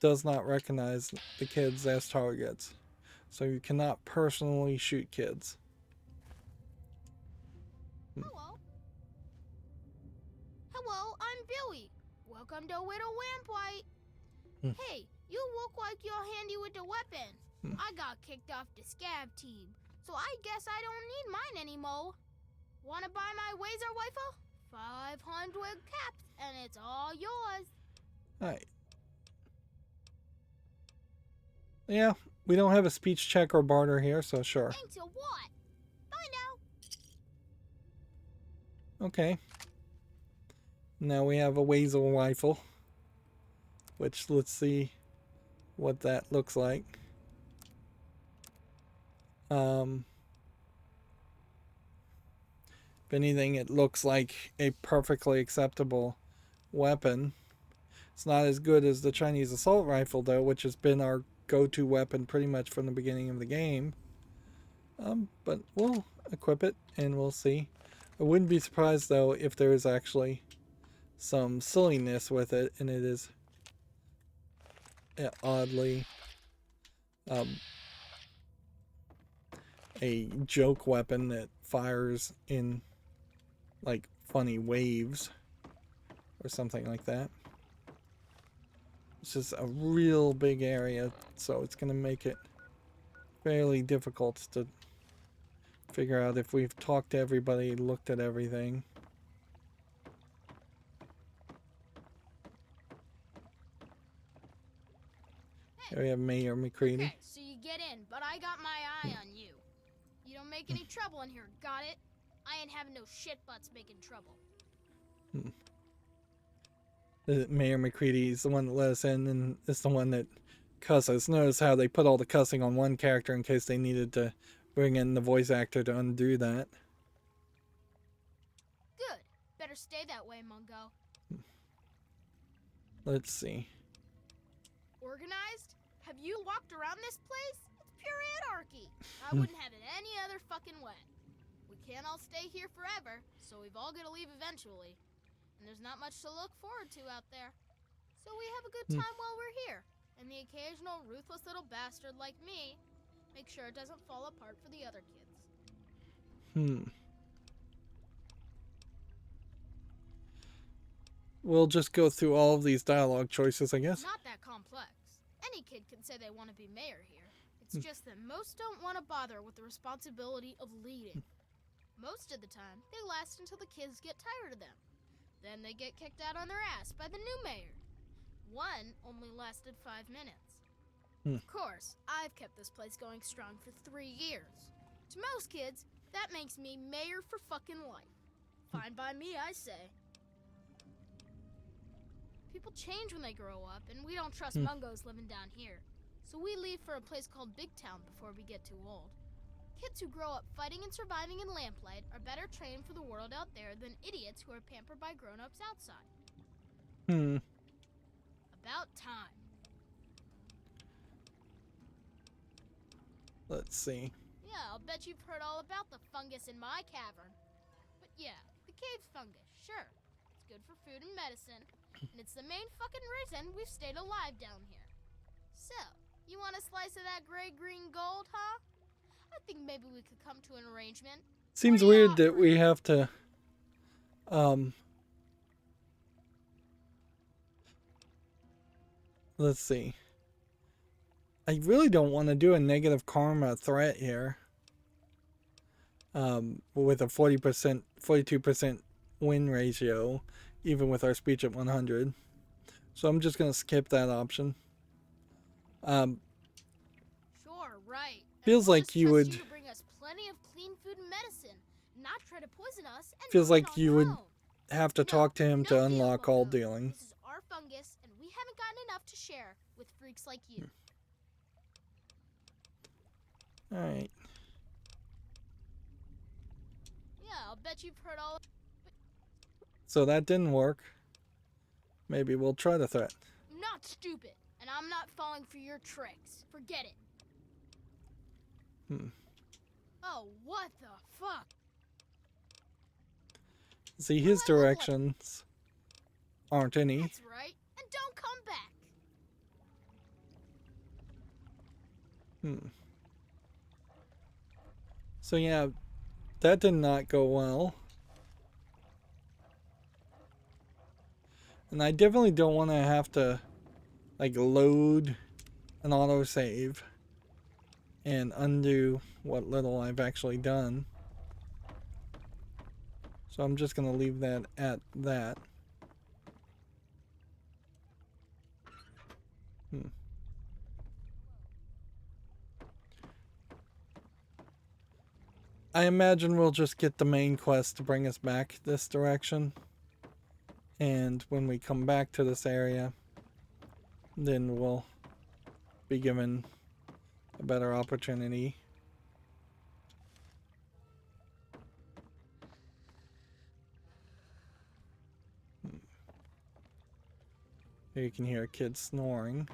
does not recognize the kids as targets, so you cannot personally shoot kids. Hello. Hello, I'm Billy. Welcome to Whittle Lamplight. Hey, you look like you're handy with the weapon. I got kicked off the scab team, so I guess I don't need mine anymore. Wanna buy my Wazer rifle? 500 caps, and it's all yours. Alright. Yeah, we don't have a speech check or barter here, so sure. Thanks a what? Bye now. Okay. Now we have a Wazel rifle. Which, let's see what that looks like. If anything, it looks like a perfectly acceptable weapon. It's not as good as the Chinese assault rifle, though, which has been our go-to weapon pretty much from the beginning of the game. But we'll equip it and we'll see. I wouldn't be surprised, though, if there is actually some silliness with it, and it is oddly a joke weapon that fires in like funny waves or something like that. It's just a real big area, so it's going to make it fairly difficult to figure out if we've talked to everybody, looked at everything. Here we have Mayor McCready. Okay, so you get in, but I got my eye on you. You don't make any trouble in here, got it? I ain't having no shit butts making trouble. Mayor McCready is the one that let us in, and is the one that cusses. Notice how they put all the cussing on one character in case they needed to bring in the voice actor to undo that. Good. Better stay that way, Mungo. Let's see. Organized? Have you walked around this place? It's pure anarchy. I wouldn't have it any other fucking way. We can't all stay here forever, so we've all got to leave eventually. And there's not much to look forward to out there. So we have a good time while we're here. And the occasional ruthless little bastard like me, make sure it doesn't fall apart for the other kids. We'll just go through all of these dialogue choices, I guess. Not that complex. Any kid can say they want to be mayor here. It's just that most don't want to bother with the responsibility of leading. Most of the time, they last until the kids get tired of them. Then they get kicked out on their ass by the new mayor. One only lasted 5 minutes. Of course, I've kept this place going strong for 3 years. To most kids, that makes me mayor for fucking life. Fine by me, I say. People change when they grow up, and we don't trust Mungos living down here. So we leave for a place called Big Town before we get too old. Kids who grow up fighting and surviving in lamplight are better trained for the world out there than idiots who are pampered by grown-ups outside. About time. Let's see. Yeah, I'll bet you've heard all about the fungus in my cavern. But yeah, the cave fungus, sure. It's good for food and medicine, and it's the main fucking reason we've stayed alive down here. So, you want a slice of that gray-green gold, huh? I think maybe we could come to an arrangement. Seems weird that we have to let's see. I really don't want to do a negative karma threat here. With a 40%, 42% win ratio, even with our speech at 100. So I'm just going to skip that option. Sure, right. Feels like you would... You to bring us plenty of clean food and medicine, not try to poison us, and feels do it like on you your would own. have to No, talk to him no to deal, unlock all Mungo. dealing. This is our fungus, and we haven't gotten enough to share with freaks like you. Alright. Yeah, I'll bet you've heard all. So that didn't work. Maybe we'll try the threat. I'm not stupid, and I'm not falling for your tricks. Forget it. Oh, what the fuck? See, his Well, I look like- directions aren't any. That's right, and don't come back. So yeah, that did not go well. And I definitely don't want to have to like load an autosave and undo what little I've actually done. So I'm just going to leave that at that. I imagine we'll just get the main quest to bring us back this direction. And when we come back to this area, then we'll be given a better opportunity. Here you can hear a kid snoring.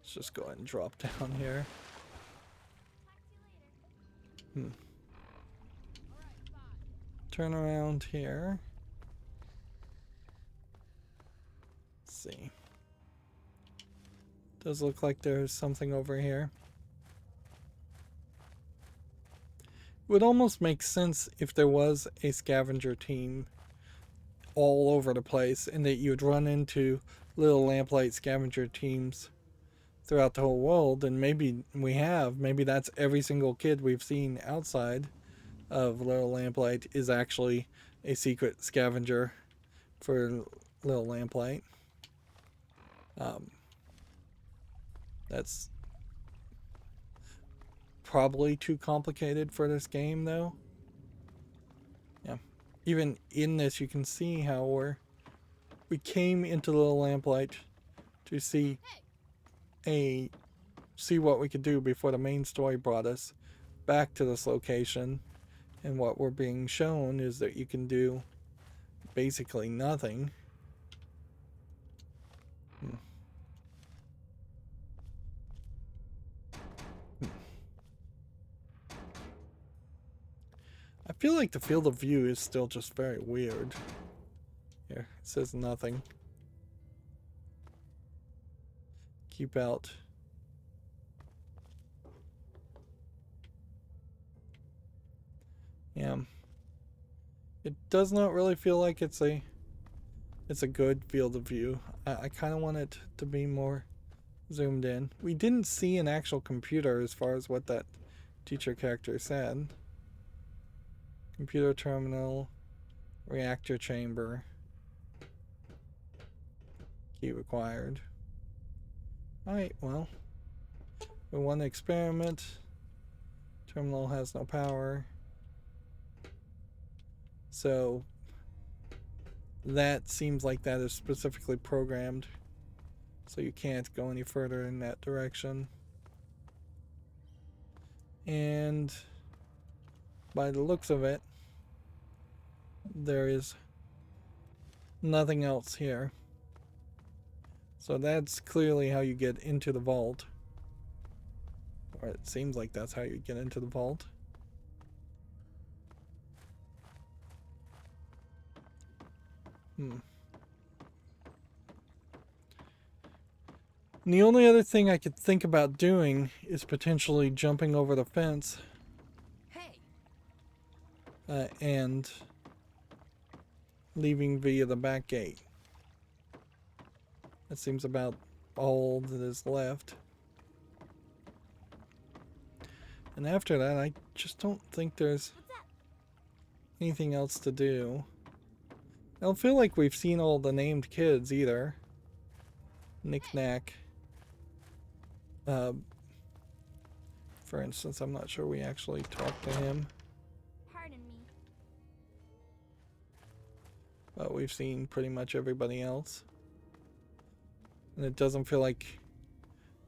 Let's just go ahead and drop down here. Turn around here. Let's see. Does look like there's something over here. It would almost make sense if there was a scavenger team all over the place and that you would run into little lamplight scavenger teams throughout the whole world, and maybe we have. Maybe that's every single kid we've seen outside of Little Lamplight is actually a secret scavenger for Little Lamplight. That's probably too complicated for this game, though. Yeah, even in this, you can see how we came into Little Lamplight to see what we could do before the main story brought us back to this location. And what we're being shown is that you can do basically nothing. I feel like the field of view is still just very weird. Here, it says nothing. Keep out. Yeah. It does not really feel like it's a good field of view. I kind of want it to be more zoomed in. We didn't see an actual computer as far as what that teacher character said. Computer terminal, reactor chamber, key required. Alright, well, we want to experiment. Terminal has no power. So that seems like that is specifically programmed, so you can't go any further in that direction. And by the looks of it, there is nothing else here. So that's clearly how you get into the vault. Or it seems like that's how you get into the vault. And the only other thing I could think about doing is potentially jumping over the fence. And leaving via the back gate. That seems about all that is left. And after that, I just don't think there's anything else to do. I don't feel like we've seen all the named kids either. Knick-knack. For instance, I'm not sure we actually talked to him. Pardon me. But we've seen pretty much everybody else. And it doesn't feel like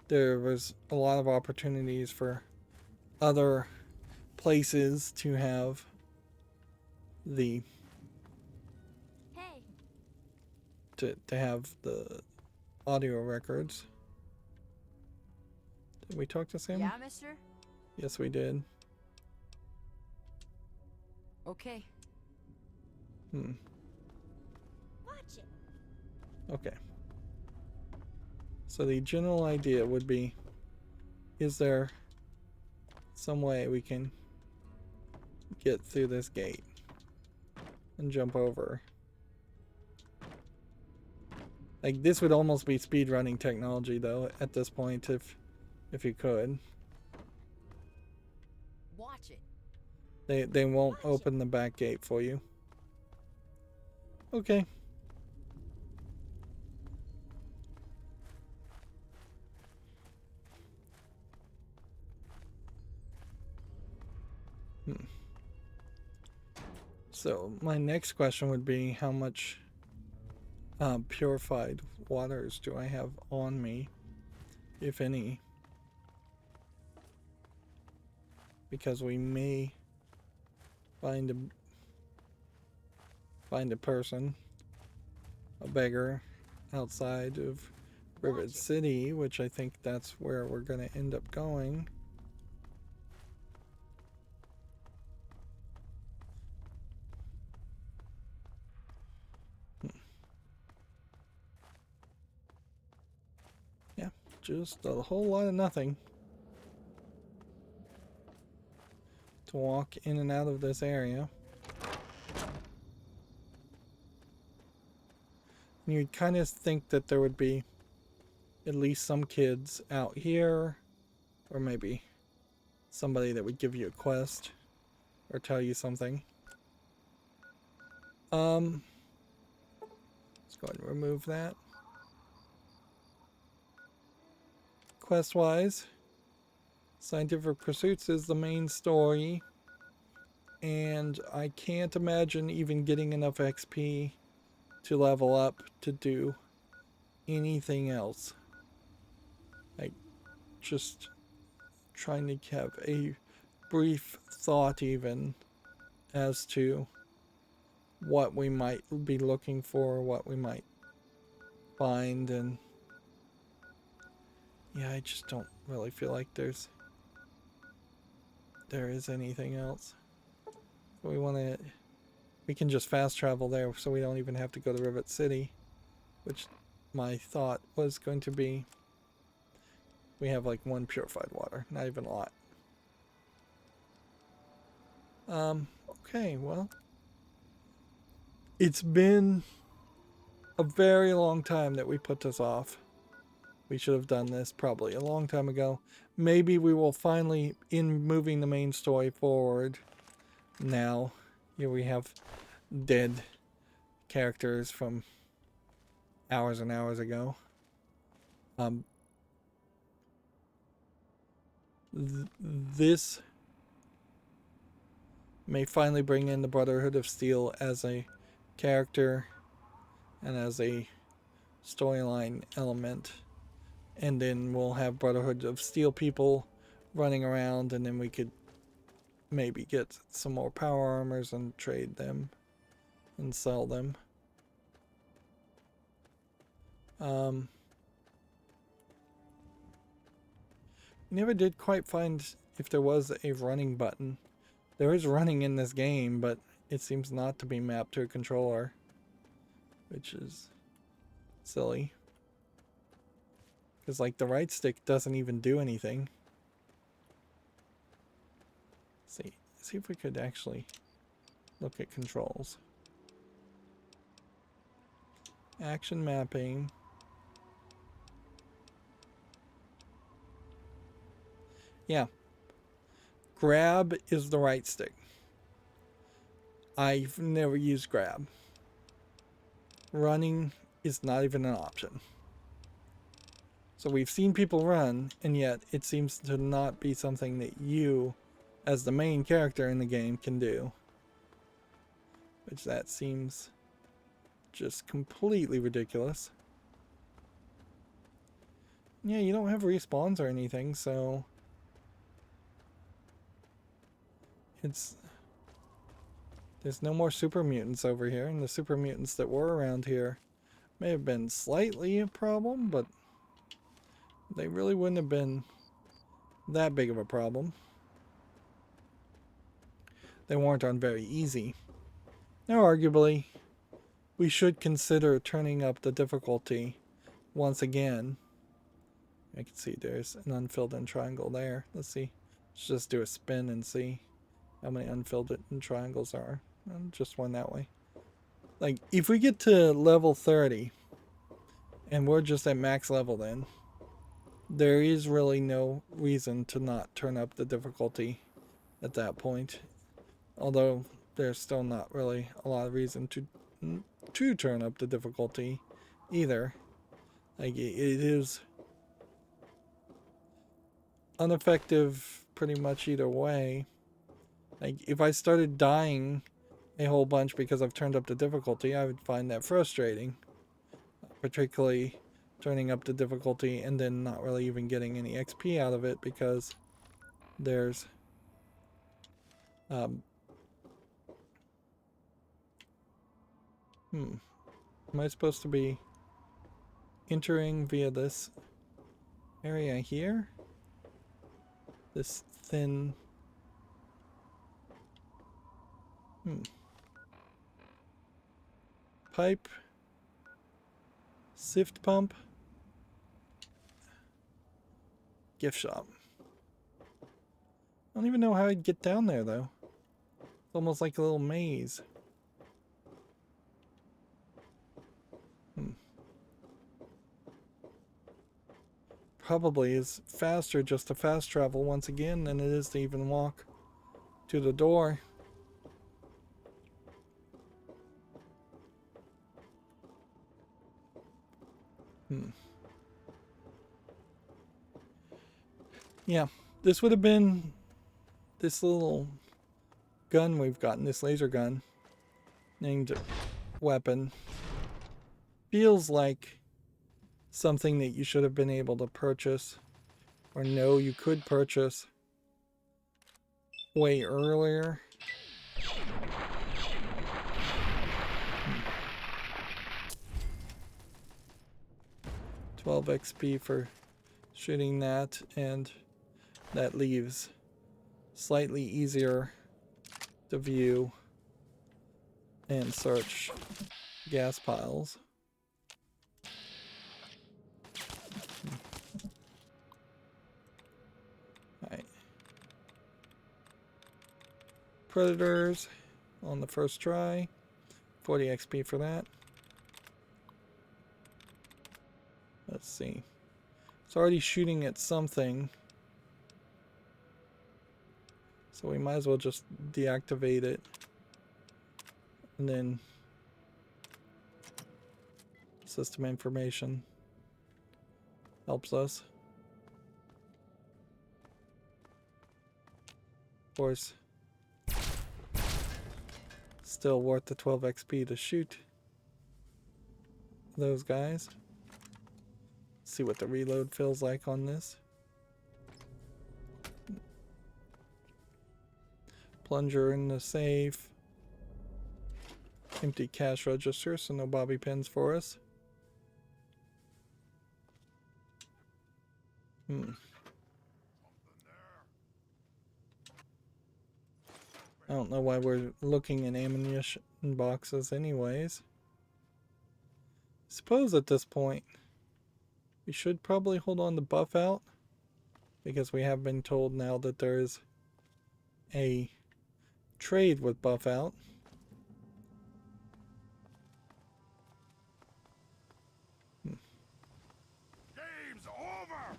there was a lot of opportunities for other places to have the to have the audio records. Did we talk to Sam? Yeah, mister? Yes, we did. Okay. Watch it. Okay. So the general idea would be, is there some way we can get through this gate and jump over? Like, this would almost be speedrunning technology, though, at this point, if you could. Watch it. They won't open the back gate for you. Okay. So my next question would be, how much purified waters do I have on me, if any? Because we may find a person, a beggar, outside of Rivet City, which I think that's where we're going to end up going. Yeah, just a whole lot of nothing to walk in and out of this area. And you'd kind of think that there would be at least some kids out here, or maybe somebody that would give you a quest or tell you something. Let's go ahead and remove that. Quest-wise, Scientific Pursuits is the main story, and I can't imagine even getting enough XP to level up to do anything else. Like, just trying to have a brief thought even as to what we might be looking for, what we might find, and yeah, I just don't really feel like there is anything else. We can just fast travel there, so we don't even have to go to Rivet City, which my thought was going to be. We have like 1 purified water, not even a lot. Okay, well, it's been a very long time that we put this off. We should have done this probably a long time ago. Maybe we will finally, in moving the main story forward now. Here we have dead characters from hours and hours ago. This may finally bring in the Brotherhood of Steel as a character and as a storyline element. And then we'll have Brotherhood of Steel people running around, and then we could maybe get some more power armors and trade them and sell them. Never did quite find if there was a running button. There is running in this game, but it seems not to be mapped to a controller, which is silly. Because, like, the right stick doesn't even do anything. See if we could actually look at controls. Action mapping. Yeah. Grab is the right stick. I've never used grab. Running is not even an option. So we've seen people run, and yet it seems to not be something that you, as the main character in the game, can do. Which that seems just completely ridiculous. Yeah, you don't have respawns or anything, so there's no more super mutants over here, and the super mutants that were around here may have been slightly a problem, but they really wouldn't have been that big of a problem. They weren't on very easy. Now, arguably, we should consider turning up the difficulty once again. I can see there's an unfilled in triangle there. Let's see. Let's just do a spin and see how many unfilled in triangles are. And just one that way. Like, if we get to level 30, And we're just at max level then. There is really no reason to not turn up the difficulty at that point. Although there's still not really a lot of reason to turn up the difficulty either. Like, it is ineffective pretty much either way. Like, if I started dying a whole bunch because I've turned up the difficulty, I would find that frustrating. Particularly turning up the difficulty and then not really even getting any XP out of it because there's am I supposed to be entering via this area here? This thin pipe, sift pump, gift shop. I don't even know how I'd get down there though. It's almost like a little maze. Probably is faster just to fast travel once again than it is to even walk to the door. Yeah, this would have been this little gun we've gotten, this laser gun named weapon. Feels like something that you should have been able to purchase or know you could purchase way earlier. 12 XP for shooting that, and that leaves slightly easier to view and search gas piles. Alright. Predators on the first try. 40 XP for that. Let's see. It's already shooting at something. So we might as well just deactivate it. And then system information helps us. Of course, still worth the 12 XP to shoot those guys. See what the reload feels like on this. Plunger in the safe. Empty cash register, so no bobby pins for us. I don't know why we're looking in ammunition boxes anyways. Suppose at this point we should probably hold on to buff out, because we have been told now that there is a trade with buff out. Game's over.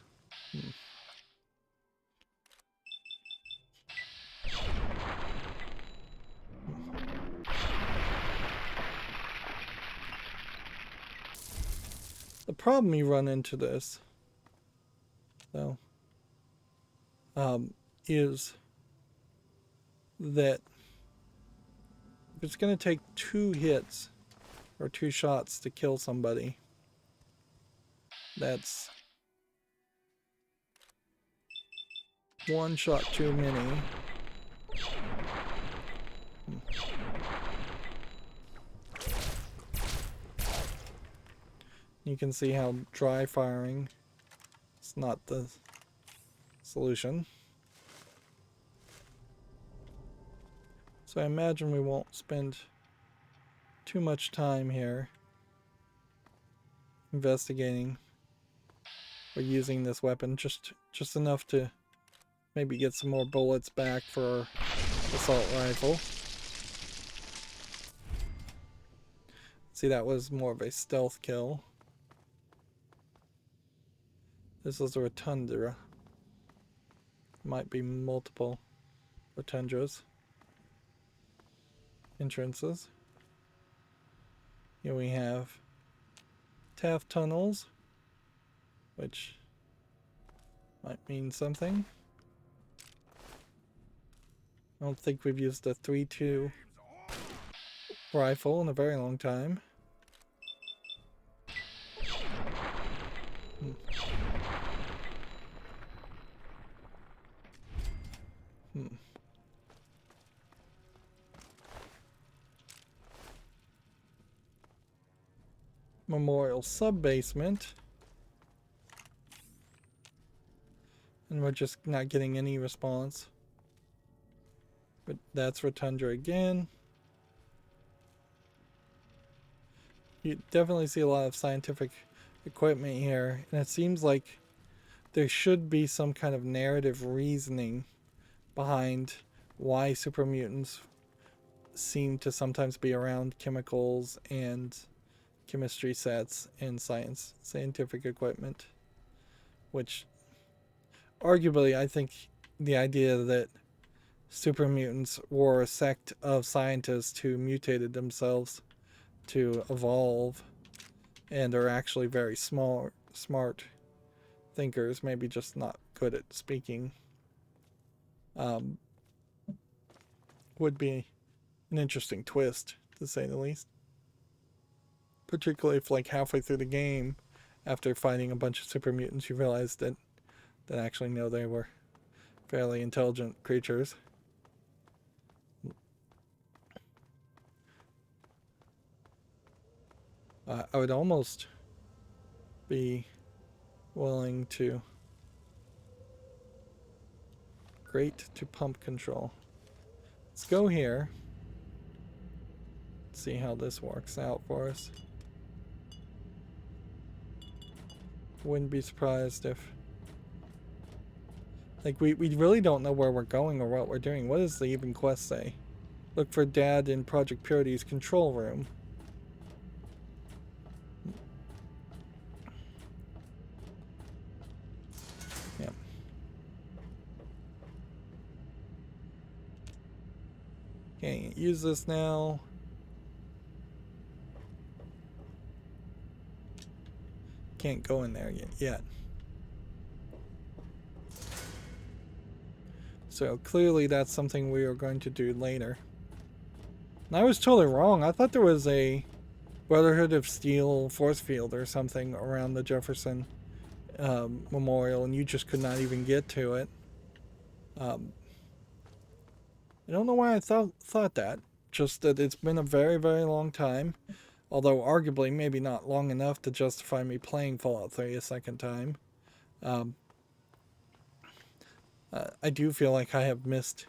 The problem you run into this, though, is that if it's going to take 2 hits or 2 shots to kill somebody, that's 1 shot too many. You can see how dry firing is not the solution. So I imagine we won't spend too much time here investigating or using this weapon, just enough to maybe get some more bullets back for our assault rifle. See, that was more of a stealth kill. This is a rotunda. Might be multiple rotundas. Entrances. Here we have Taft tunnels, which might mean something. I don't think we've used a 3.2 rifle in a very long time. Memorial sub-basement. And we're just not getting any response. But that's Rotunda again. You definitely see a lot of scientific equipment here, and it seems like there should be some kind of narrative reasoning behind why super mutants seem to sometimes be around chemicals and chemistry sets and scientific equipment, which arguably I think the idea that super mutants were a sect of scientists who mutated themselves to evolve and are actually very smart thinkers, maybe just not good at speaking, would be an interesting twist, to say the least. Particularly if, like, halfway through the game, after fighting a bunch of super mutants, you realize that actually no, they were fairly intelligent creatures. I would almost be willing to grate to pump control. Let's go here. See how this works out for us. Wouldn't be surprised if, like, we really don't know where we're going or what we're doing. What does the even quest say? Look for Dad in Project Purity's control room. Yeah. Can't use this now. Can't go in there yet. So clearly that's something we are going to do later. And I was totally wrong. I thought there was a Brotherhood of Steel force field or something around the Jefferson Memorial, and you just could not even get to it. I don't know why I thought that. Just that it's been a very, very long time. Although arguably maybe not long enough to justify me playing Fallout 3 a second time. I do feel like I have missed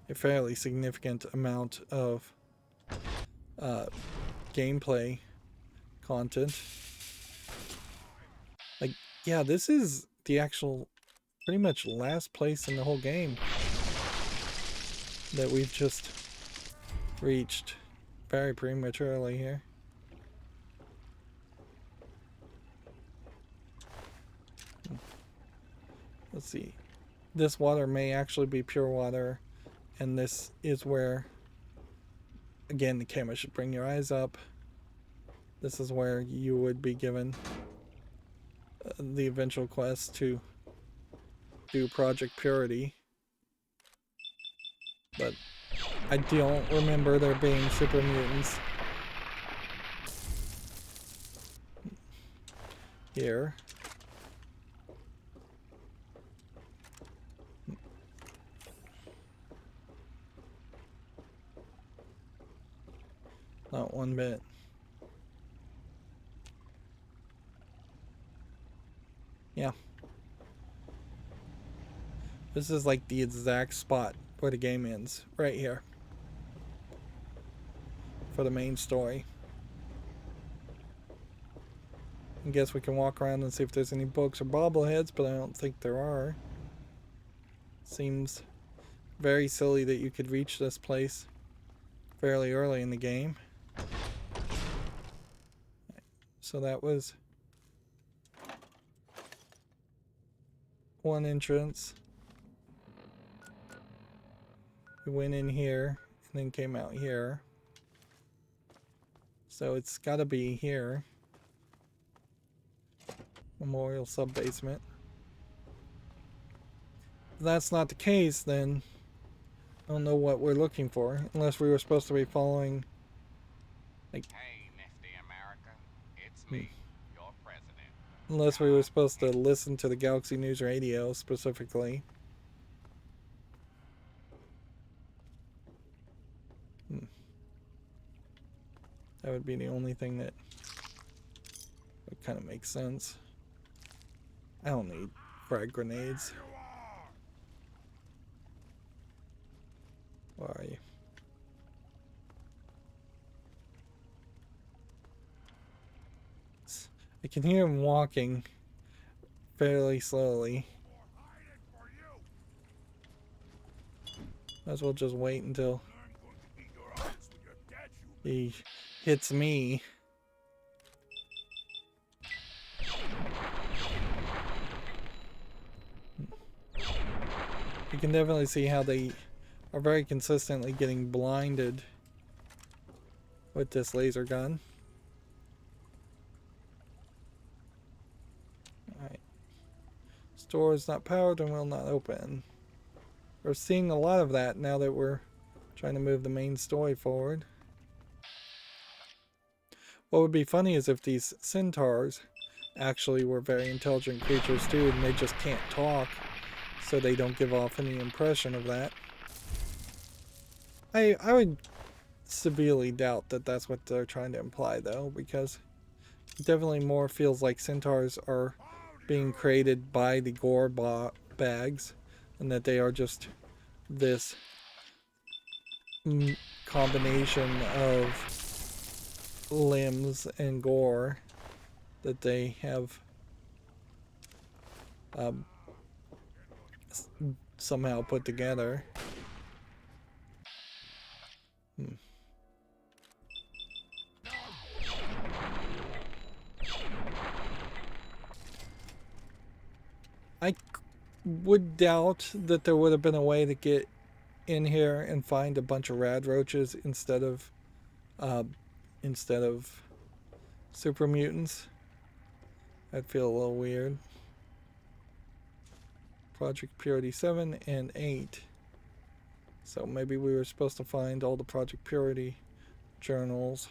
a fairly significant amount of gameplay content. Like, yeah, this is the actual pretty much last place in the whole game that we've just reached very prematurely here. Let's see. This water may actually be pure water, and this is where, again, the camera should bring your eyes up. This is where you would be given the eventual quest to do Project Purity. But I don't remember there being super mutants here. Not one bit. Yeah. This is like the exact spot where the game ends. Right here. For the main story. I guess we can walk around and see if there's any books or bobbleheads, but I don't think there are. Seems very silly that you could reach this place fairly early in the game. So that was one entrance. We went in here and then came out here. So it's gotta be here. Memorial sub-basement. If that's not the case, then I don't know what we're looking for. Unless we were supposed to be following... like, Hey, Nifty America. It's me, your president. unless we were supposed to listen to the Galaxy News Radio specifically. That would be the only thing that would kind of make sense. I don't need frag grenades. Where are you? I can hear him walking fairly slowly. Might as well just wait until he hits me. You can definitely see how they are very consistently getting blinded with this laser gun. Alright. Store is not powered and will not open. We're seeing a lot of that now that we're trying to move the main story forward. What would be funny is if these centaurs actually were very intelligent creatures too, and they just can't talk, so they don't give off any impression of that. I would severely doubt that that's what they're trying to imply, though, because it definitely more feels like centaurs are being created by the gore bags, and that they are just this combination of limbs and gore that they have somehow put together. I would doubt that there would have been a way to get in here and find a bunch of rad roaches instead of super mutants. I'd feel a little weird. Project Purity 7 and 8. So maybe we were supposed to find all the Project Purity journals.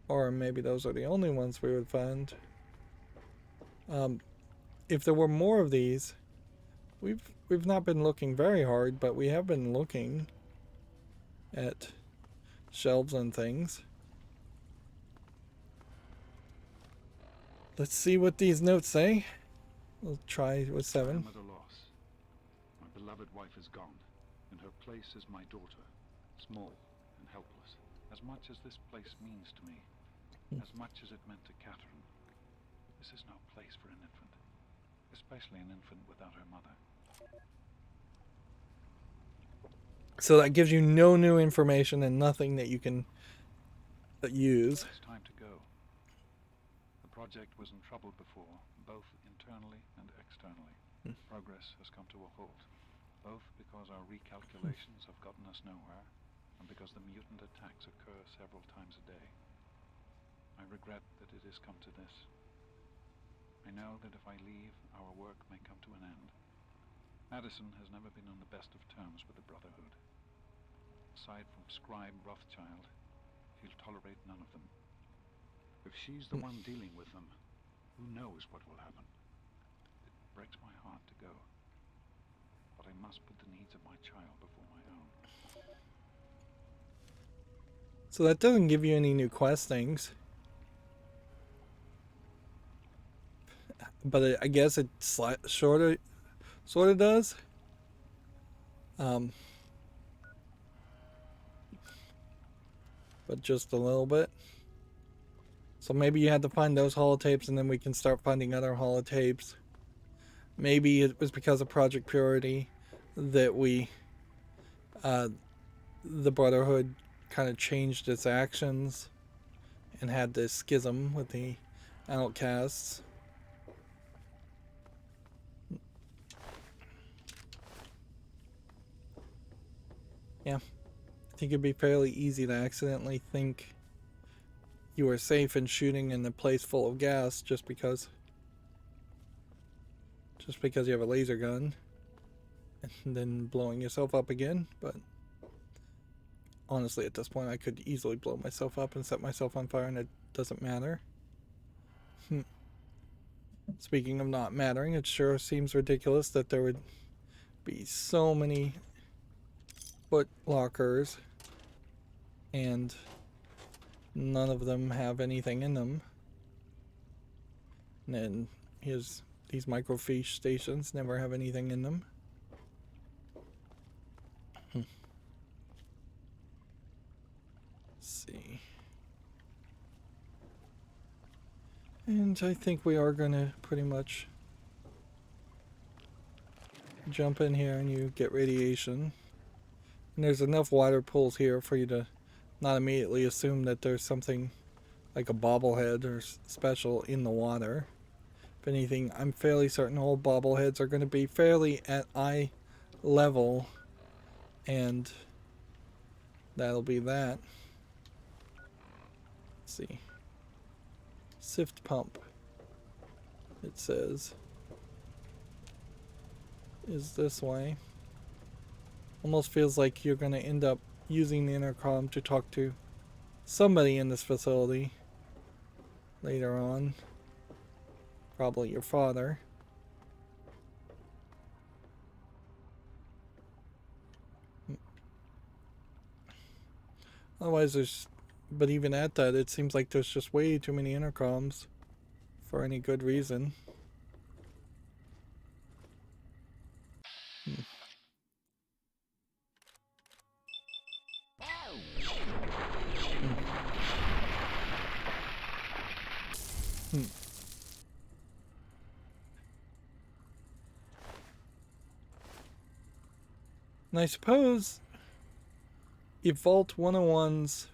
Or maybe those are the only ones we would find. If there were more of these, we've not been looking very hard, but we have been looking at shelves and things. Let's see what these notes say. We'll try with 7. I am at a loss. My beloved wife is gone. In her place is my daughter, small and helpless. As much as this place means to me, as much as it meant to Catherine, this is no place for an infant, especially an infant without her mother. So that gives you no new information and nothing that you can use. It's time to go. The project was in trouble before, both internally and externally. Progress has come to a halt, both because our recalculations have gotten us nowhere, and because the mutant attacks occur several times a day. I regret that it has come to this. I know that if I leave, our work may come to an end. Madison has never been on the best of terms with the Brotherhood. Aside from Scribe Rothschild, he'll tolerate none of them. If she's the one dealing with them, who knows what will happen? It breaks my heart to go, but I must put the needs of my child before my own. So that doesn't give you any new quest things. But I guess it sort of does. But just a little bit. So maybe you had to find those holotapes and then we can start finding other holotapes. Maybe it was because of Project Purity that the Brotherhood kind of changed its actions and had this schism with the outcasts. Yeah, I think it'd be fairly easy to accidentally think you are safe in shooting in a place full of gas just because you have a laser gun and then blowing yourself up again. But honestly, at this point, I could easily blow myself up and set myself on fire, and it doesn't matter. Speaking of not mattering, it sure seems ridiculous that there would be so many foot lockers and none of them have anything in them. And then here's these microfiche stations never have anything in them. Let's see. And I think we are gonna pretty much jump in here and you get radiation. And there's enough water pools here for you to not immediately assume that there's something like a bobblehead or special in the water. If anything, I'm fairly certain all bobbleheads are going to be fairly at eye level, and that'll be that. Let's see. Sift pump, it says, is this way. Almost feels like you're going to end up using the intercom to talk to somebody in this facility later on. Probably your father. Otherwise there's... But even at that, it seems like there's just way too many intercoms for any good reason. And I suppose if Vault 101's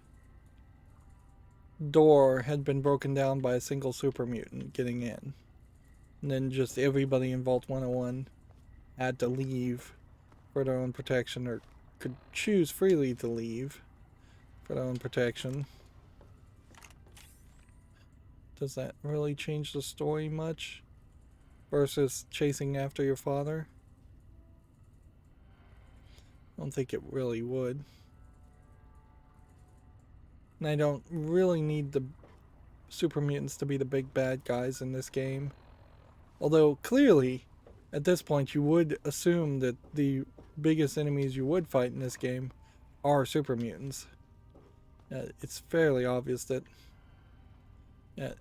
door had been broken down by a single super mutant getting in, and then just everybody in Vault 101 had to leave for their own protection, or could choose freely to leave for their own protection, does that really change the story much versus chasing after your father? I don't think it really would. And I don't really need the super mutants to be the big bad guys in this game. Although clearly, at this point, you would assume that the biggest enemies you would fight in this game are super mutants. It's fairly obvious that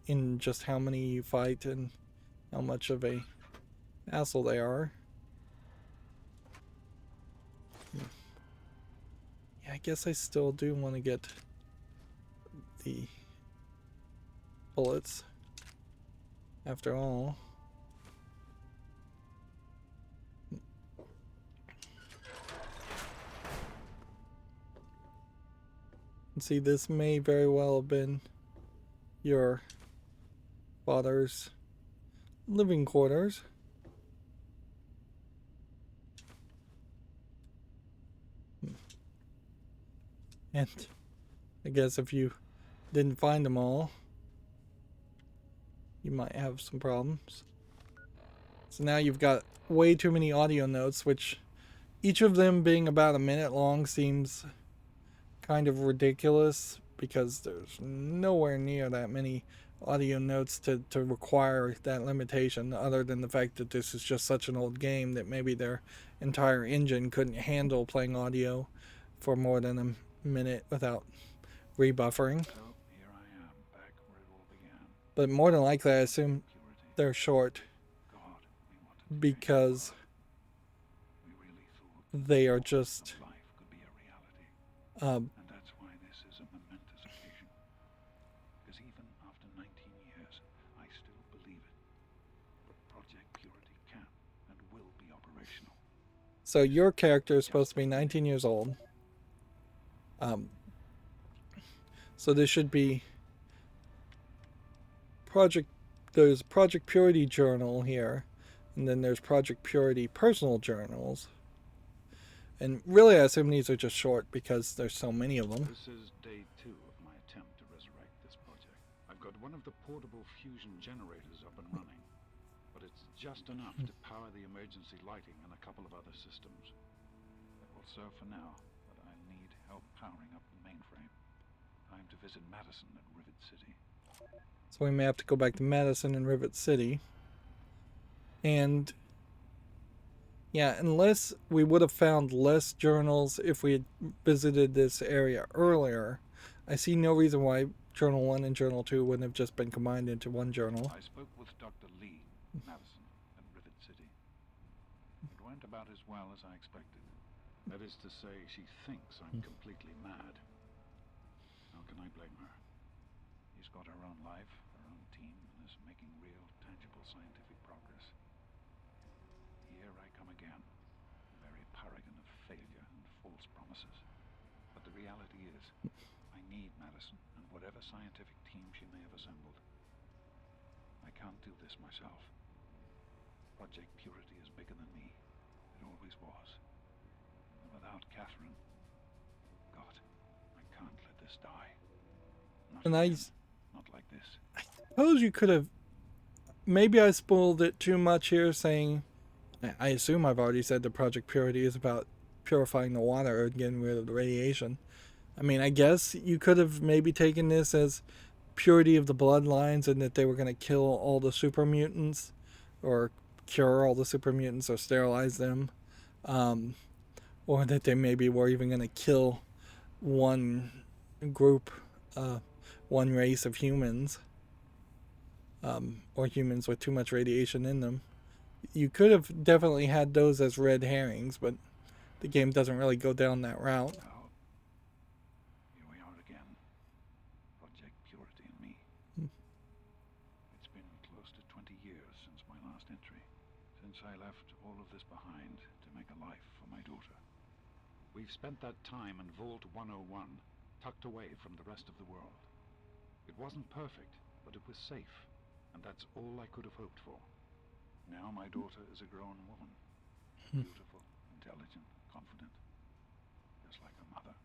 in just how many you fight and how much of a hassle they are. Yeah, I guess I still do want to get the bullets after all. And see, this may very well have been your father's living quarters. And I guess if you didn't find them all, you might have some problems. So now you've got way too many audio notes, which each of them being about a minute long seems kind of ridiculous, because there's nowhere near that many audio notes to require that limitation, other than the fact that this is just such an old game that maybe their entire engine couldn't handle playing audio for more than a minute without rebuffering. So here I am, back where it all began. But more than likely, I assume Purity. they're short God, we wanted to because we really thought they are just life could be a reality. And that's why this is a momentous occasion. Because even after 19 years, I still believe it. Project Purity can and will be operational. so your character is supposed to be 19 years old. So this should be there's Project Purity journal here, and then there's Project Purity personal journals. And really, I assume these are just short because there's so many of them. This is day 2 of my attempt to resurrect this project. I've got one of the portable fusion generators up and running, but it's just enough to power the emergency lighting and a couple of other systems. That will serve for now, but I need help powering up the mainframe. Time to visit Madison at Rivet City. So we may have to go back to Madison and Rivet City. And yeah, unless we would have found less journals if we had visited this area earlier, I see no reason why Journal 1 and Journal 2 wouldn't have just been combined into one journal. I spoke with Dr. Lee, Madison, at Rivet City. It went about as well as I expected. That is to say, she thinks I'm completely mad. How can I blame her? She's got her own life, her own team, and is making real, tangible scientific progress. Here I come again, the very paragon of failure and false promises. But the reality is, I need Madison and whatever scientific team she may have assembled. I can't do this myself. Project Purity is bigger than me. It always was. And without Catherine, God, I can't let this die. Not And again. Not like this. I suppose you could have. Maybe I spoiled it too much here, saying. I assume I've already said that Project Purity is about purifying the water and getting rid of the radiation. I mean, I guess you could have maybe taken this as purity of the bloodlines and that they were going to kill all the super mutants or cure all the super mutants or sterilize them. Or that they maybe were even going to kill one group, one race of humans, or humans with too much radiation in them. You could have definitely had those as red herrings, but the game doesn't really go down that route. Well, here we are again. Project Purity and me. It's been close to 20 years since my last entry, since I left all of this behind to make a life for my daughter. We've spent that time in Vault 101, tucked away from the rest of the world. It wasn't perfect, but it was safe, and that's all I could have hoped for. Now my daughter is a grown woman. Beautiful, intelligent, confident. Just like her mother.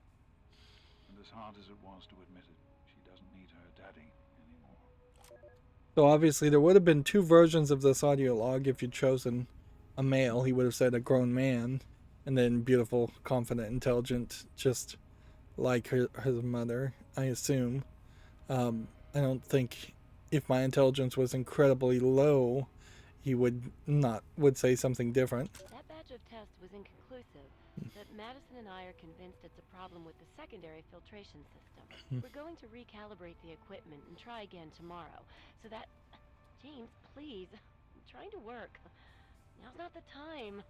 And as hard as it was to admit it, she doesn't need her daddy anymore. So obviously there would have been two versions of this audio log if you'd chosen a male. He would have said a grown man, and then beautiful, confident, intelligent, just like her mother, I assume. I don't think if my intelligence was incredibly low, he would say something different. That batch of tests was inconclusive, but Madison and I are convinced it's a problem with the secondary filtration system. We're going to recalibrate the equipment and try again tomorrow, so that... James, please. I'm trying to work. Now's not the time.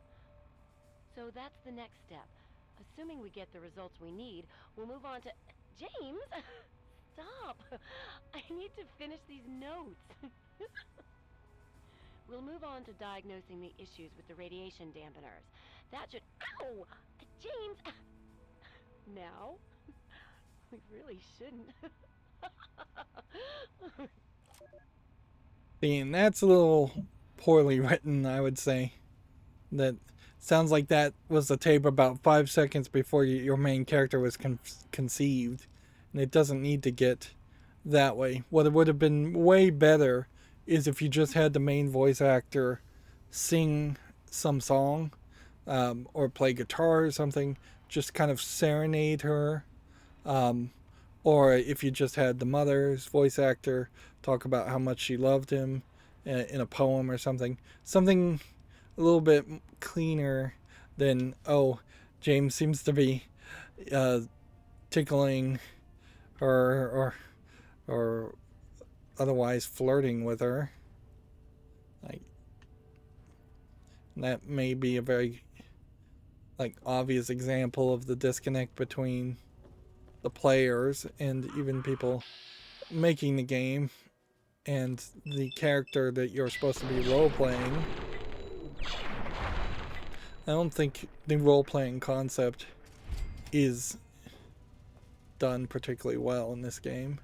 So that's the next step. Assuming we get the results we need, we'll move on to... James! Stop! I need to finish these notes. We'll move on to diagnosing the issues with the radiation dampeners. That should... Ow! James! Now? We really shouldn't. And that's a little poorly written, I would say. That sounds like that was the tape about 5 seconds before your main character was conceived. And it doesn't need to get that way. What it would have been way better is if you just had the main voice actor sing some song, or play guitar or something, just kind of serenade her. Or if you just had the mother's voice actor talk about how much she loved him in a poem or something. Something a little bit cleaner than, oh, James seems to be tickling her or otherwise flirting with her. Like, that may be a very obvious example of the disconnect between the players and even people making the game and the character that you're supposed to be role-playing. I don't think the role-playing concept is done particularly well in this game.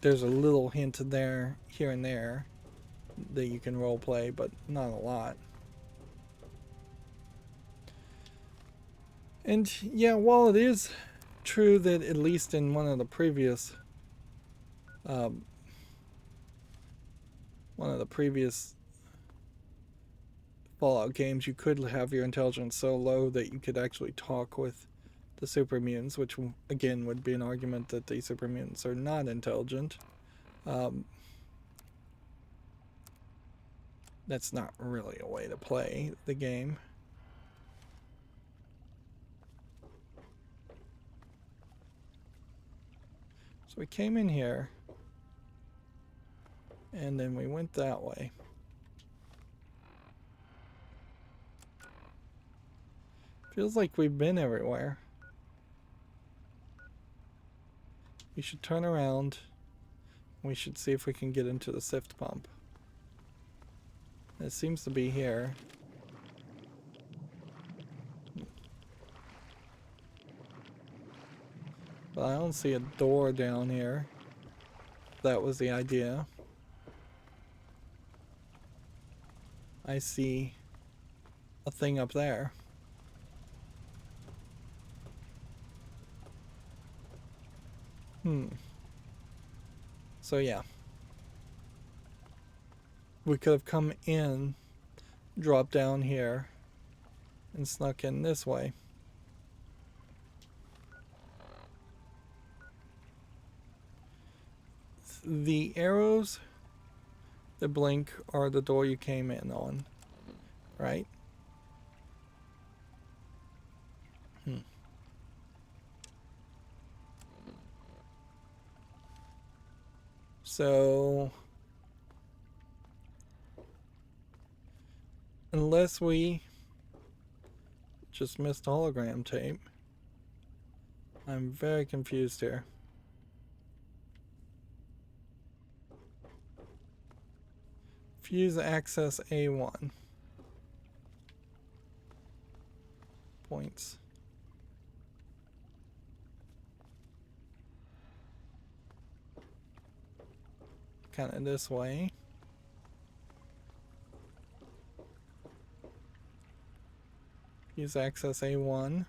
There's a little hint there, here and there, that you can role-play, but not a lot. And yeah, while it is true that at least in um, one of the previous Fallout games, you could have your intelligence so low that you could actually talk with the super mutants, which again would be an argument that the super mutants are not intelligent. That's not really a way to play the game. So we came in here, and then we went that way. Feels like we've been everywhere. We should turn around. We should see if we can get into the sift pump. It seems to be here. But I don't see a door down here. That was the idea. I see a thing up there. So yeah. We could have come in, dropped down here, and snuck in this way. The arrows that blink are the door you came in on, right? So, unless we just missed hologram tape, I'm very confused here. Fuse access A1. Points. Kind of this way. Use access A1.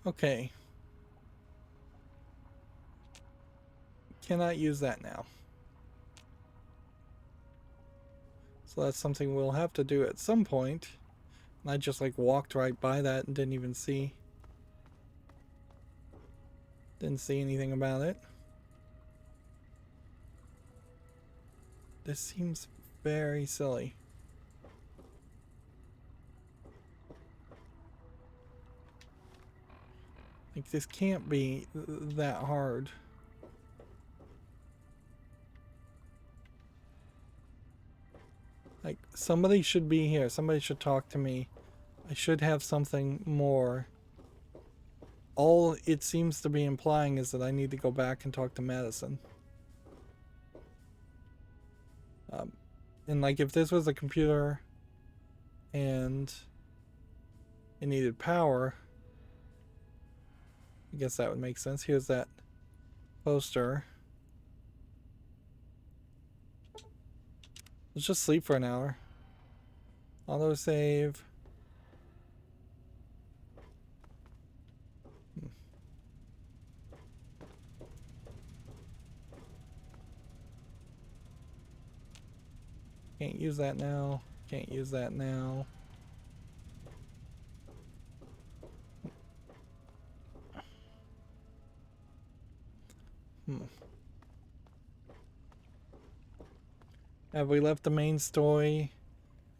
Okay. Cannot use that now. So that's something we'll have to do at some point. And I just like walked right by that and didn't even see. Didn't see anything about it. This seems very silly. Like, this can't be that hard. Like, somebody should be here. Somebody should talk to me. I should have something more. All it seems to be implying is that I need to go back and talk to Madison. And like, if this was a computer and it needed power, I guess that would make sense. Here's that poster. Let's just sleep for an hour. Autosave. Can't use that now. Can't use that now. Have we left the main story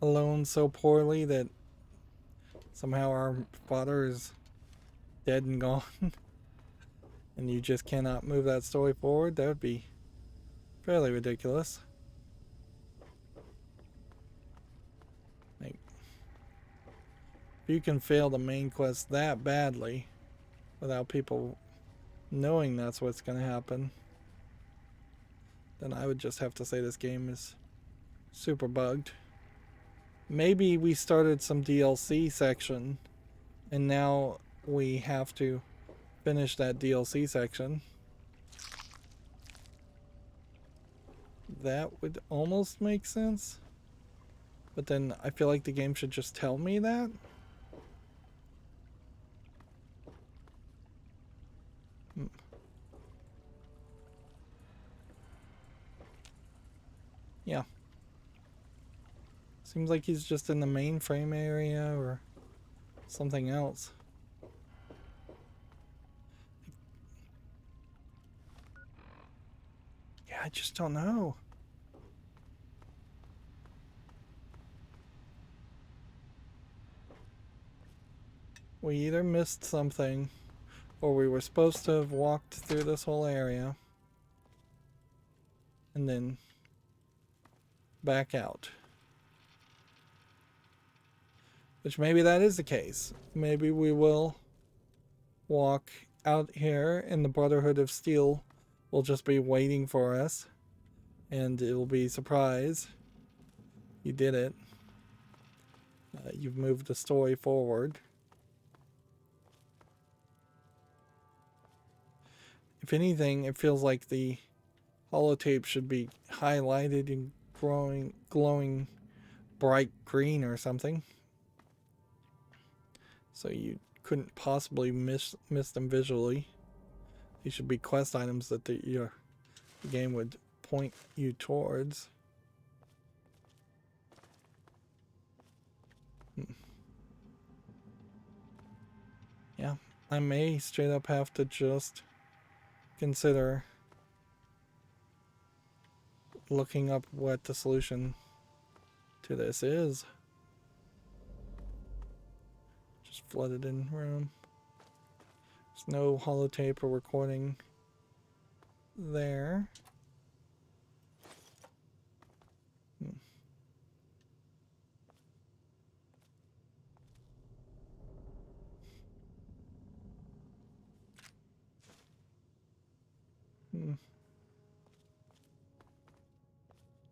alone so poorly that somehow our father is dead and gone and you just cannot move that story forward? That would be fairly ridiculous. Like, if you can fail the main quest that badly without people knowing that's what's going to happen, then I would just have to say this game is super bugged. Maybe we started some DLC section and now we have to finish that DLC section. That would almost make sense. But then I feel like the game should just tell me that. Yeah. Seems like he's just in the mainframe area or something else. Yeah, I just don't know. We either missed something or we were supposed to have walked through this whole area and then back out. Which maybe that is the case. Maybe we will walk out here and the Brotherhood of Steel will just be waiting for us. And it'll be a surprise. You did it. You've moved the story forward. If anything, it feels like the holotape should be highlighted in glowing bright green or something. So you couldn't possibly miss them visually. These should be quest items that the game would point you towards. Yeah, I may straight up have to just consider looking up what the solution to this is. Just flooded in room. There's no holotape or recording there.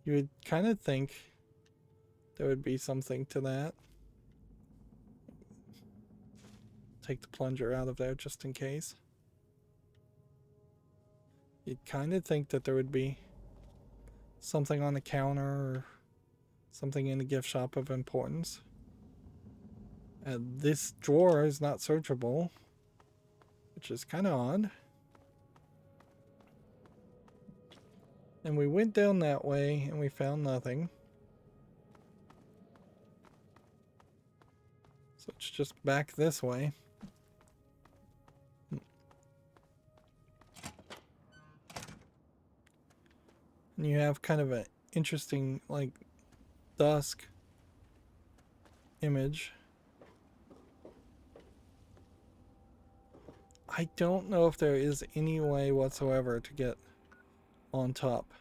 You would kind of think there would be something to that. Take the plunger out of there just in case. You'd kind of think that there would be something on the counter or something in the gift shop of importance. This drawer is not searchable, which is kind of odd. And we went down that way and we found nothing. So it's just back this way. And you have kind of an interesting, like, dusk image. I don't know if there is any way whatsoever to get on top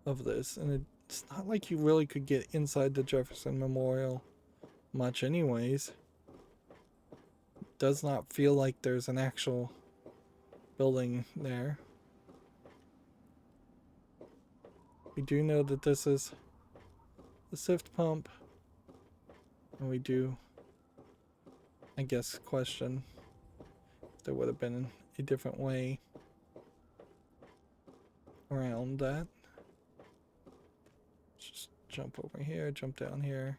of this, and it's not like you really could get inside the Jefferson Memorial much anyways. It does not feel like there's an actual building there. We do know that this is the sift pump, and we do, I guess, question if there would have been a different way around that. Let's just jump over here, jump down here.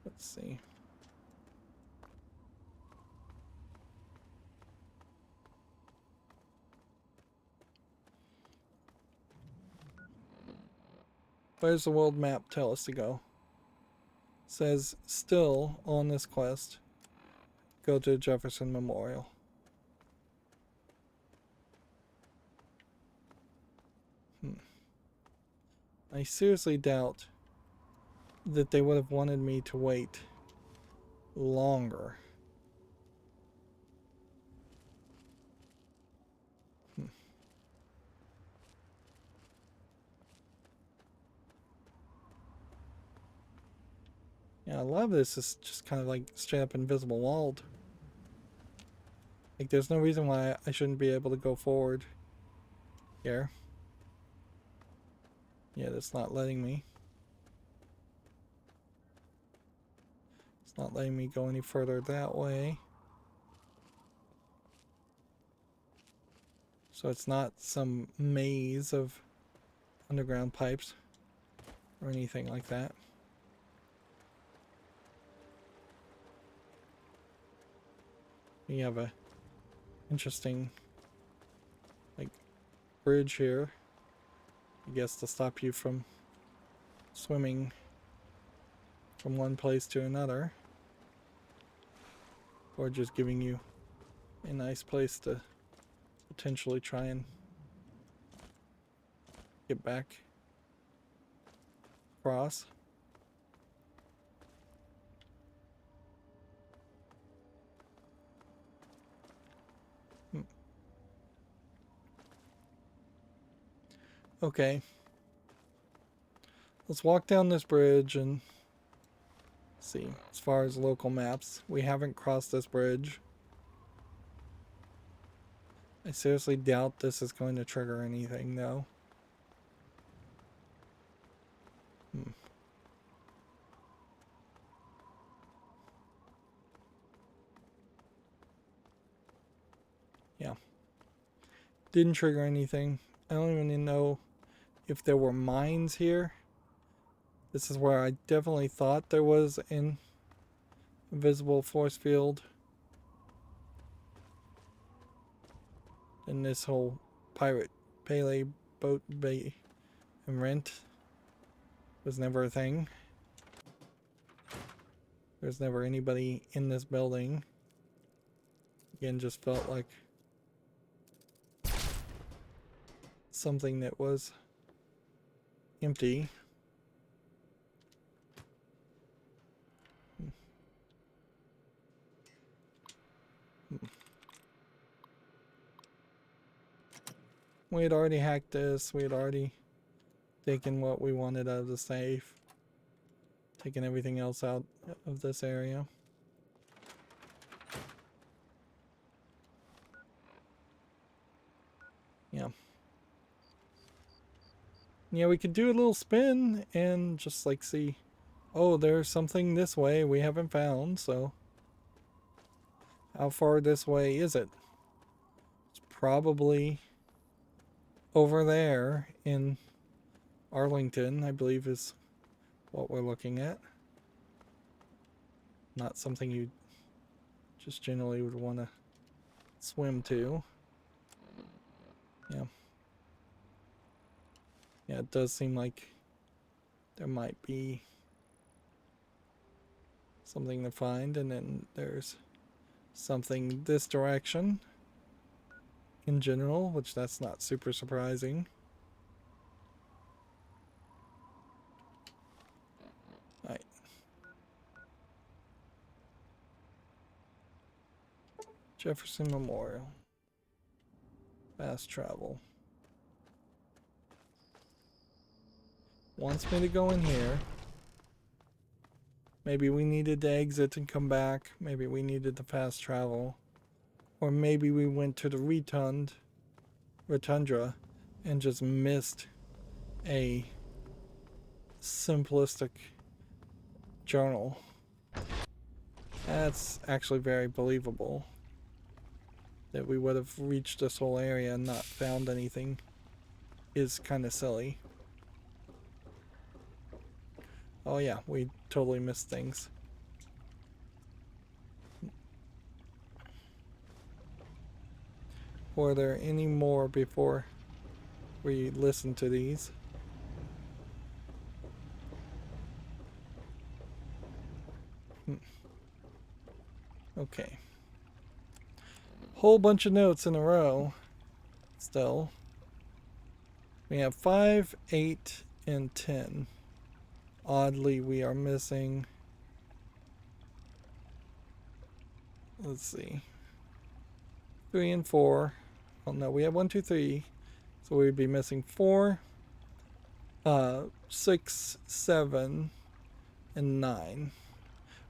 Let's see. Where's the world map tell us to go? It says still on this quest, go to Jefferson Memorial. I seriously doubt that they would have wanted me to wait longer. Yeah, a lot of this is just kind of like straight up invisible walled. Like, there's no reason why I shouldn't be able to go forward here. Yeah, that's not letting me. It's not letting me go any further that way. So it's not some maze of underground pipes. or anything like that. We have a interesting like bridge here, I guess, to stop you from swimming from one place to another, or just giving you a nice place to potentially try and get back across. Okay. Let's walk down this bridge and see. As far as local maps, we haven't crossed this bridge. I seriously doubt this is going to trigger anything, though. Yeah. Didn't trigger anything. I don't even know if there were mines here. This is where I definitely thought there was an invisible force field. And this whole pirate Pele boat bay and rent was never a thing. There's never anybody in this building. Again, just felt like something that was empty. We had already hacked this. We had already taken what we wanted out of the safe. Taken everything else out of this area. Yeah. Yeah, we could do a little spin and just like see, oh, there's something this way we haven't found, so how far this way is it? It's probably over there in Arlington, I believe, is what we're looking at. Not something you just generally would want to swim to. Yeah. Yeah, it does seem like there might be something to find, and then there's something this direction in general, which that's not super surprising. Right. Jefferson Memorial. Fast travel. Wants me to go in here. Maybe we needed to exit and come back. Maybe we needed the fast travel. Or maybe we went to the rotundra and just missed a simplistic journal. That's actually very believable. That we would have reached this whole area and not found anything is kind of silly. Oh yeah, we totally missed things. Were there any more before we listen to these? Okay. Whole bunch of notes in a row. Still. We have 5, 8, and 10. Oddly, we are missing. Let's see. 3 and 4. Oh no, we have 1, 2, 3. So we'd be missing 4, 6, 7, and 9.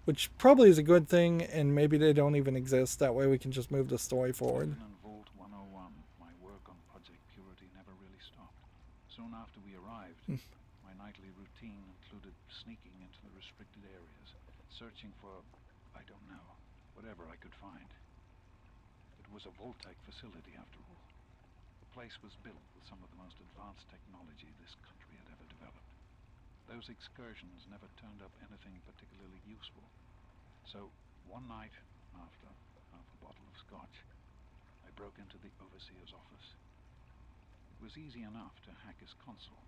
Which probably is a good thing, and maybe they don't even exist. That way we can just move the story forward. In Vault 101, my work on Project Purity never really stopped. Soon after we arrived, my nightly routine included sneaking into the restricted areas, searching for, I don't know, whatever I could find. It was a Vault-type facility, after all. The place was built with some of the most advanced technology this country had ever developed. those excursions never turned up anything particularly useful. So, one night, after half a bottle of scotch, I broke into the overseer's office. It was easy enough to hack his console,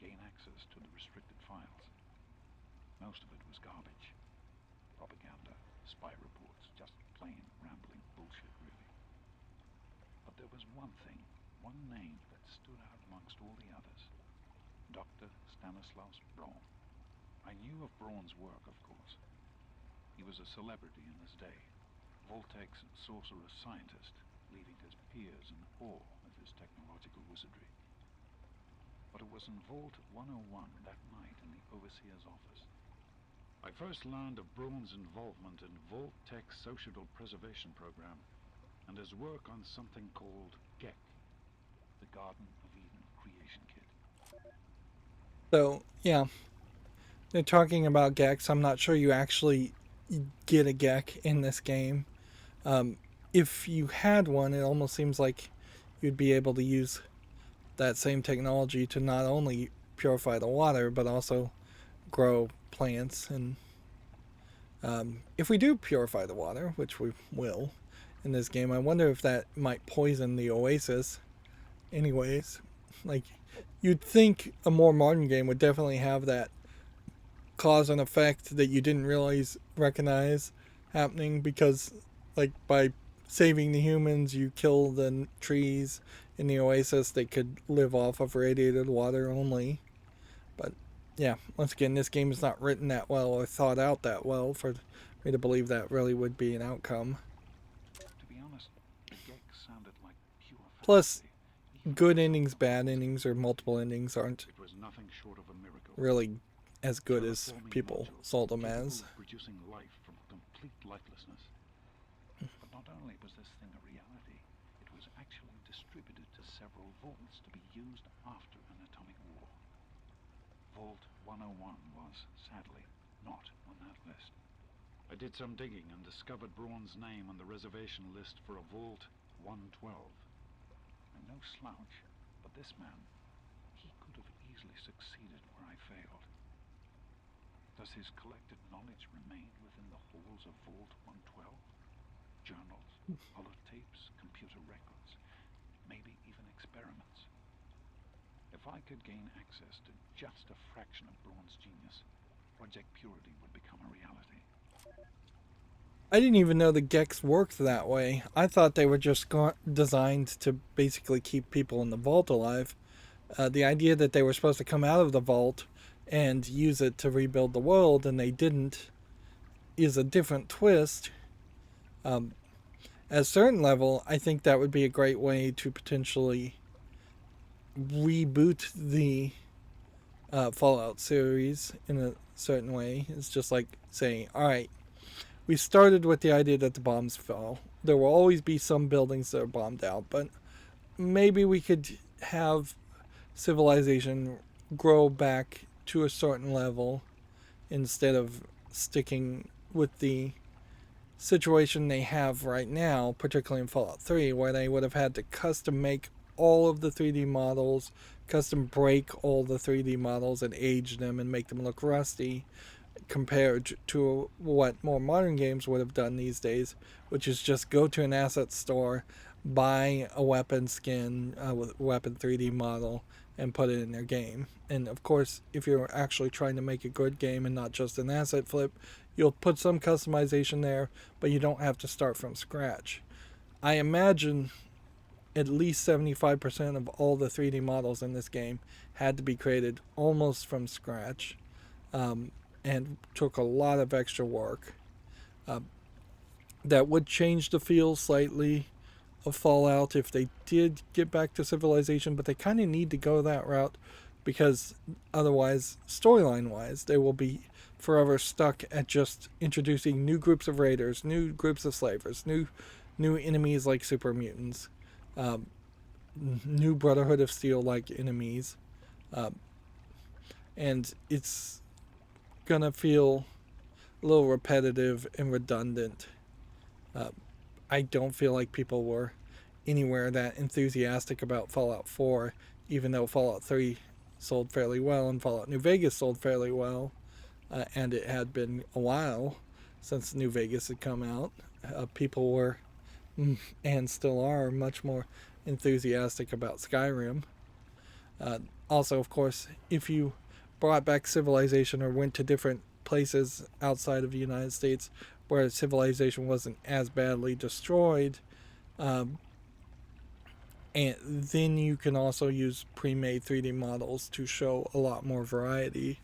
gain access to the restricted files. Most of it was garbage. Propaganda, spy reports, just plain rambling bullshit, really. But there was one thing, one name that stood out amongst all the others. Dr. Stanislaus Braun. I knew of Braun's work, of course. He was a celebrity in his day, Voltaire's sorcerer scientist, leaving his peers in awe of his technological wizardry. But it was in Vault 101 that night in the overseer's office I first learned of Braun's involvement in Vault-Tech's societal preservation program and his work on something called GEC, the Garden of Eden Creation Kit. So, yeah. They're talking about Gex. I'm not sure you actually get a Gek in this game. If you had one, it almost seems like you'd be able to use that same technology to not only purify the water, but also grow plants. And if we do purify the water, which we will in this game, I wonder if that might poison the oasis anyways. Like, you'd think a more modern game would definitely have that cause and effect that you didn't recognize happening, because like by saving the humans you kill the trees in the oasis. They could live off of radiated water only. But yeah, once again, this game is not written that well or thought out that well for me to believe that really would be an outcome. To be honest, Gex sounded like pure fantasy. Plus, good endings, bad endings, or multiple endings aren't It was nothing short of a miracle. really as good as people sold them as. Producing life from complete lifelessness. But not only was this thing a reality, it was actually distributed to several vaults to be used after an atomic war. Vault 101 was, sadly, not on that list. I did some digging and discovered Braun's name on the reservation list for a Vault 112. I'm no slouch, but this man, he could have easily succeeded where I failed. Does his collected knowledge remain within the halls of Vault 112? Journals, holotapes, computer records, maybe even experiments. If I could gain access to just a fraction of Braun's genius, Project Purity would become a reality. I didn't even know the Gex worked that way. I thought they were just designed to basically keep people in the vault alive. The idea that they were supposed to come out of the vault and use it to rebuild the world, and they didn't, is a different twist. At a certain level, I think that would be a great way to potentially reboot the Fallout series in a certain way. It's just like saying, alright, we started with the idea that the bombs fell. There will always be some buildings that are bombed out, but maybe we could have civilization grow back to a certain level instead of sticking with the situation they have right now, particularly in Fallout 3, where they would have had to custom make all of the 3D models, custom break all the 3D models and age them and make them look rusty, compared to what more modern games would have done these days, which is just go to an asset store, buy a weapon skin, weapon 3D model, and put it in their game. And of course, if you're actually trying to make a good game and not just an asset flip, you'll put some customization there, but you don't have to start from scratch. I imagine at least 75% of all the 3D models in this game had to be created almost from scratch, and took a lot of extra work. That would change the feel slightly of Fallout if they did get back to civilization, but they kind of need to go that route, because otherwise, storyline wise, they will be forever stuck at just introducing new groups of raiders, new groups of slavers, new enemies like super mutants, new Brotherhood of Steel like enemies, and it's gonna feel a little repetitive and redundant. I don't feel like people were anywhere that enthusiastic about Fallout 4, even though Fallout 3 sold fairly well, and Fallout New Vegas sold fairly well, and it had been a while since New Vegas had come out. People were, and still are, much more enthusiastic about Skyrim. Also, of course, if you brought back civilization or went to different places outside of the United States where civilization wasn't as badly destroyed, and then you can also use pre-made 3D models to show a lot more variety.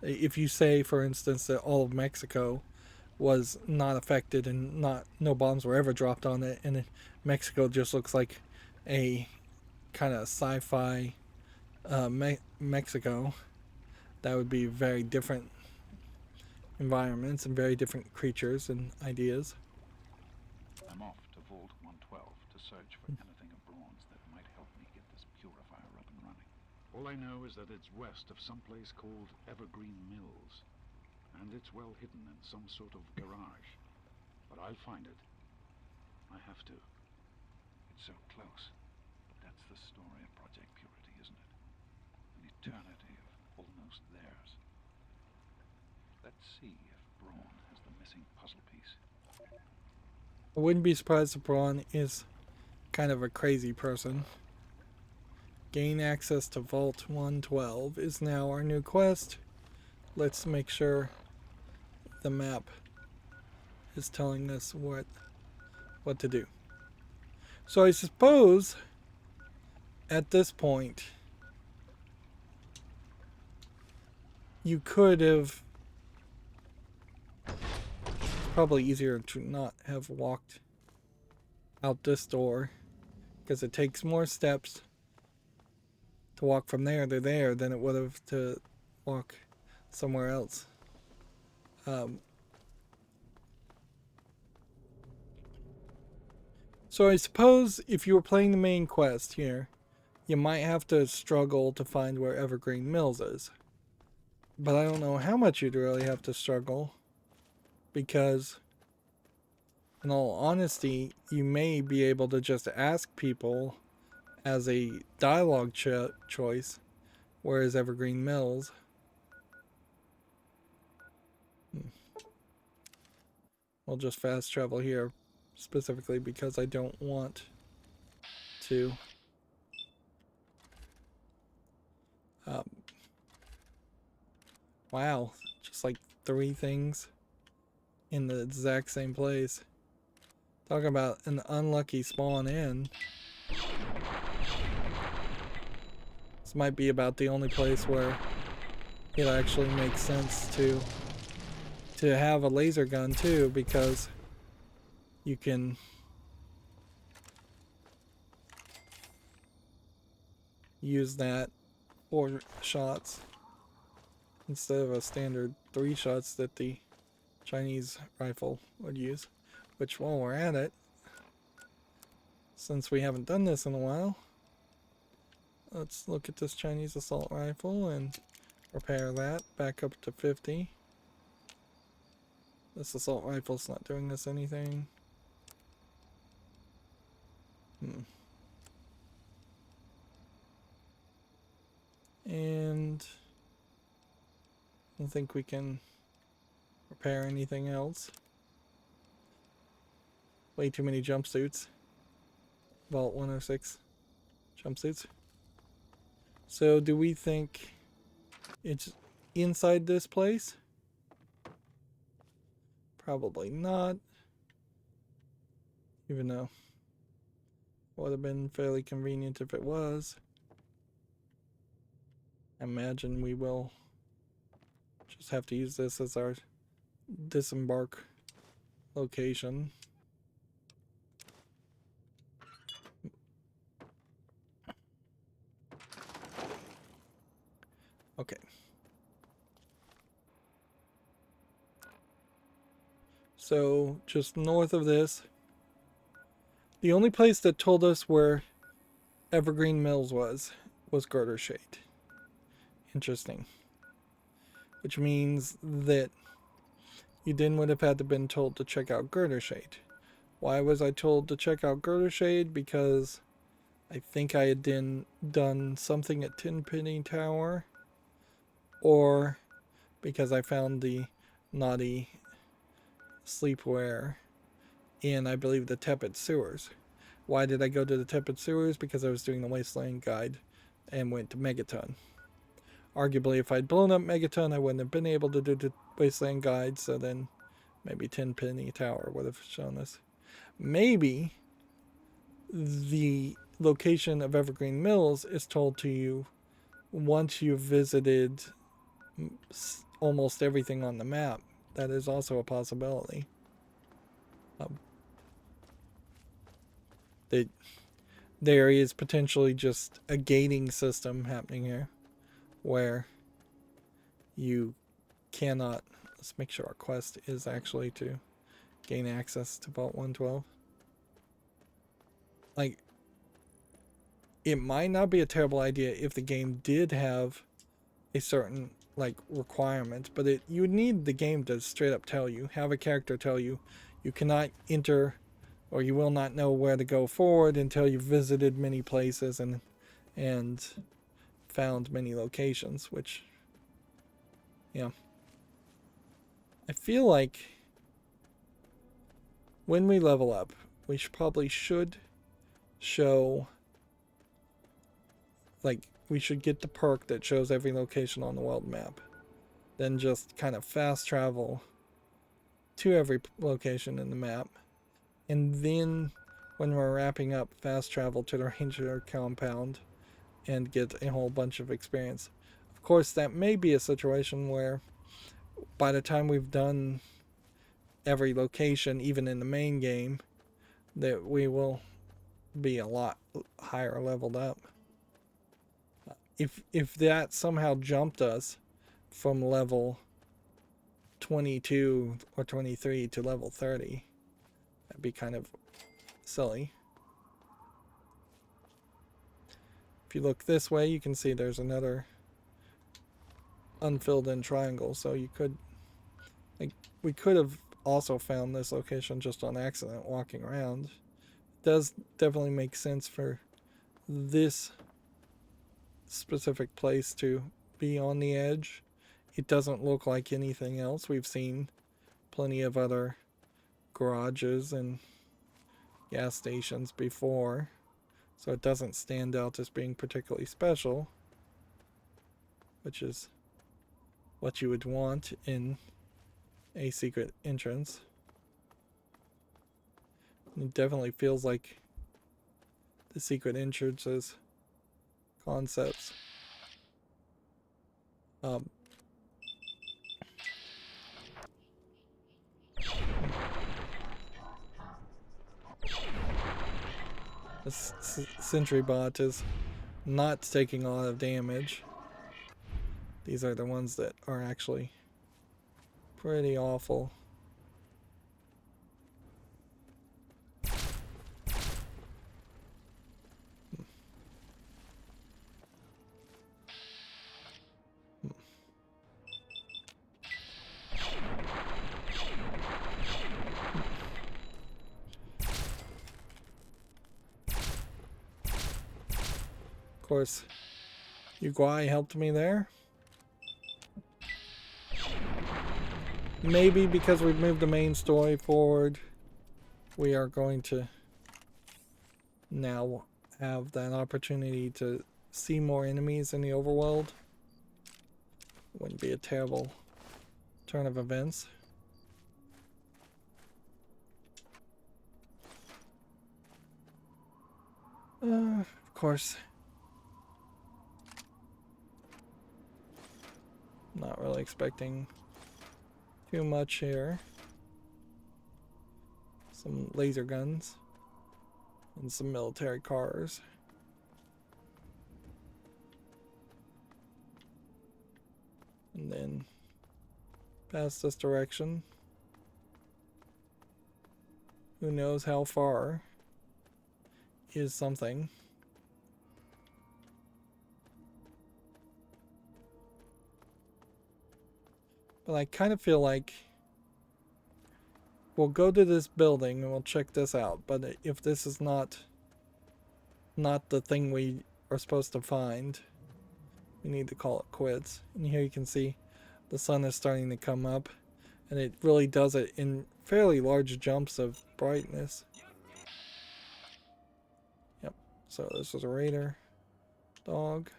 If you say, for instance, that all of Mexico was not affected and no bombs were ever dropped on it, and Mexico just looks like a kind of sci-fi Mexico, that would be very different environments and very different creatures and ideas. I'm off to Vault 112 to search for anything of bronze that might help me get this purifier up and running. All I know is that it's west of some place called Evergreen Mills, and it's well hidden in some sort of garage. But I'll find it. I have to. It's so close. That's the story of Project Purity, isn't it? An eternity of almost theirs. Let's see if Braun has the missing puzzle piece. I wouldn't be surprised if Braun is kind of a crazy person. Gain access to Vault 112 is now our new quest. Let's make sure the map is telling us what to do. So I suppose at this point you could have, it's probably easier to not have walked out this door, because it takes more steps to walk from there to there than it would have to walk somewhere else. So I suppose if you were playing the main quest here, you might have to struggle to find where Evergreen Mills is. But I don't know how much you'd really have to struggle, because in all honesty, you may be able to just ask people as a dialogue choice, where is Evergreen Mills? I'll just fast travel here, specifically because I don't want to. Wow, just like 3 things in the exact same place. Talking about an unlucky spawn in. This might be about the only place where it actually makes sense to have a laser gun too, because you can use that 4 shots instead of a standard 3 shots that the Chinese rifle would use. Which, while we're at it, since we haven't done this in a while, let's look at this Chinese assault rifle and repair that back up to 50. This assault rifle's not doing us anything. And I don't think we can repair anything else. Way too many jumpsuits. Vault 106 jumpsuits. So do we think it's inside this place? Probably not. Even though it would have been fairly convenient if it was. I imagine we will just have to use this as our disembark location. Okay. So, just north of this, the only place that told us where Evergreen Mills was Girder Shade. Interesting. Which means that you then would have had to been told to check out Girder Shade. Why was I told to check out Girder Shade? Because I think I had done something at Tenpenny Tower, or because I found the naughty sleepwear in, I believe, the Tepid Sewers. Why did I go to the Tepid Sewers? Because I was doing the Wasteland Guide and went to Megaton. Arguably, if I'd blown up Megaton, I wouldn't have been able to do the Wasteland Guide, so then maybe Tenpenny Tower would have shown us. Maybe the location of Evergreen Mills is told to you once you've visited almost everything on the map. That is also a possibility. There is potentially just a gating system happening here where you cannot. Let's make sure our quest is actually to gain access to Vault 112. Like, it might not be a terrible idea if the game did have a certain, like, requirement, but you would need the game to straight up tell you, have a character tell you, you cannot enter, or you will not know where to go forward until you've visited many places and found many locations, which, yeah. I feel like when we level up, we probably should show, like, we should get the perk that shows every location on the world map. Then just kind of fast travel to every location in the map. And then when we're wrapping up, fast travel to the Ranger compound and get a whole bunch of experience. Of course, that may be a situation where by the time we've done every location, even in the main game, that we will be a lot higher leveled up. If that somehow jumped us from level 22 or 23 to level 30, that'd be kind of silly. If you look this way, you can see there's another unfilled in triangle, so you could, like, we could have also found this location just on accident walking around. It does definitely make sense for this specific place to be on the edge. It doesn't look like anything else. We've seen plenty of other garages and gas stations before, so it doesn't stand out as being particularly special, which is what you would want in a secret entrance. It definitely feels like the secret entrances concepts. This sentry bot is not taking a lot of damage. These are the ones that are actually pretty awful. Of course, Uguay helped me there. Maybe because we've moved the main story forward, we are going to now have that opportunity to see more enemies in the overworld. Wouldn't be a terrible turn of events. Of course, not really expecting too much here. Some laser guns and some military cars. And then past this direction, who knows how far, is something. But I kind of feel like we'll go to this building and we'll check this out. But if this is not not the thing we are supposed to find. We need to call it quits. And here you can see the sun is starting to come up, and it really does it in fairly large jumps of brightness. Yep, so this was a raider dog.